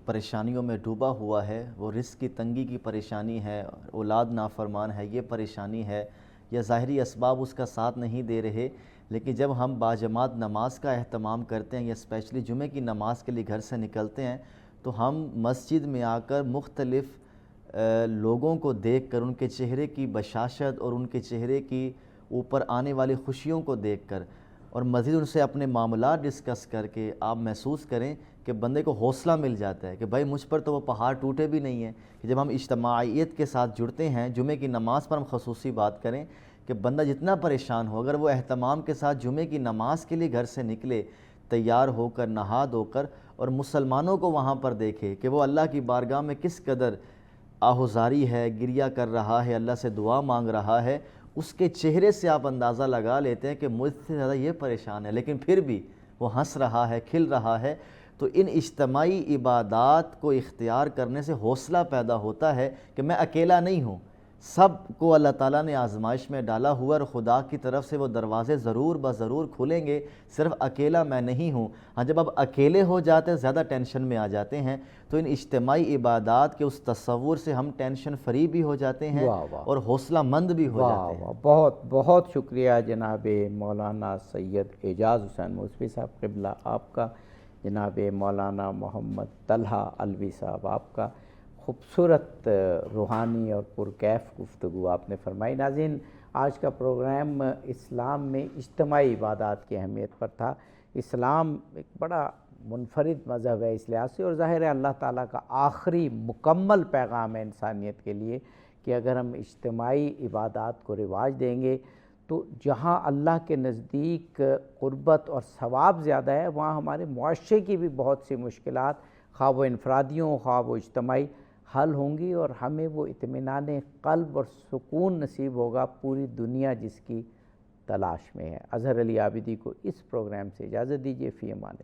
پریشانیوں میں ڈوبا ہوا ہے۔ وہ رزق کی تنگی کی پریشانی ہے، اولاد نافرمان ہے، یہ پریشانی ہے، یا ظاہری اسباب اس کا ساتھ نہیں دے رہے۔ لیکن جب ہم باجماعت نماز کا اہتمام کرتے ہیں، یا اسپیشلی جمعہ کی نماز کے لیے گھر سے نکلتے ہیں، تو ہم مسجد میں آ کر مختلف لوگوں کو دیکھ کر، ان کے چہرے کی بشاشت اور ان کے چہرے کی اوپر آنے والی خوشیوں کو دیکھ کر، اور مزید ان سے اپنے معاملات ڈسکس کر کے آپ محسوس کریں کہ بندے کو حوصلہ مل جاتا ہے کہ بھائی مجھ پر تو وہ پہاڑ ٹوٹے بھی نہیں ہیں۔ کہ جب ہم اجتماعیت کے ساتھ جڑتے ہیں، جمعہ کی نماز پر ہم خصوصی بات کریں کہ بندہ جتنا پریشان ہو، اگر وہ اہتمام کے ساتھ جمعہ کی نماز کے لیے گھر سے نکلے، تیار ہو کر، نہا دھو کر، اور مسلمانوں کو وہاں پر دیکھے کہ وہ اللہ کی بارگاہ میں کس قدر آہوزاری ہے، گریہ کر رہا ہے، اللہ سے دعا مانگ رہا ہے، اس کے چہرے سے آپ اندازہ لگا لیتے ہیں کہ مجھ سے زیادہ یہ پریشان ہے، لیکن پھر بھی وہ ہنس رہا ہے، کھل رہا ہے۔ تو ان اجتماعی عبادات کو اختیار کرنے سے حوصلہ پیدا ہوتا ہے کہ میں اکیلا نہیں ہوں، سب کو اللہ تعالیٰ نے آزمائش میں ڈالا ہوا، اور خدا کی طرف سے وہ دروازے ضرور بضرور کھلیں گے، صرف اکیلا میں نہیں ہوں۔ ہاں، جب اب اکیلے ہو جاتے ہیں، زیادہ ٹینشن میں آ جاتے ہیں، تو ان اجتماعی عبادات کے اس تصور سے ہم ٹینشن فری بھی ہو جاتے ہیں اور حوصلہ مند بھی ہو جاتے ہیں۔ بہت بہت شکریہ جناب مولانا سید اعجاز حسین موسوی صاحب قبلہ آپ کا، جناب مولانا محمد طلحہ علوی صاحب آپ کا، خوبصورت روحانی اور پرکیف گفتگو آپ نے فرمائی۔ ناظرین، آج کا پروگرام اسلام میں اجتماعی عبادات کی اہمیت پر تھا۔ اسلام ایک بڑا منفرد مذہب ہے اس لحاظ سے، اور ظاہر ہے اللہ تعالیٰ کا آخری مکمل پیغام ہے انسانیت کے لیے کہ اگر ہم اجتماعی عبادات کو رواج دیں گے تو جہاں اللہ کے نزدیک قربت اور ثواب زیادہ ہے، وہاں ہمارے معاشرے کی بھی بہت سی مشکلات، خواہ وہ انفرادیوں خواہ وہ اجتماعی، حل ہوں گی، اور ہمیں وہ اطمینان قلب اور سکون نصیب ہوگا پوری دنیا جس کی تلاش میں ہے۔ اظہر علی عابدی کو اس پروگرام سے اجازت دیجیے، فی امان اللہ۔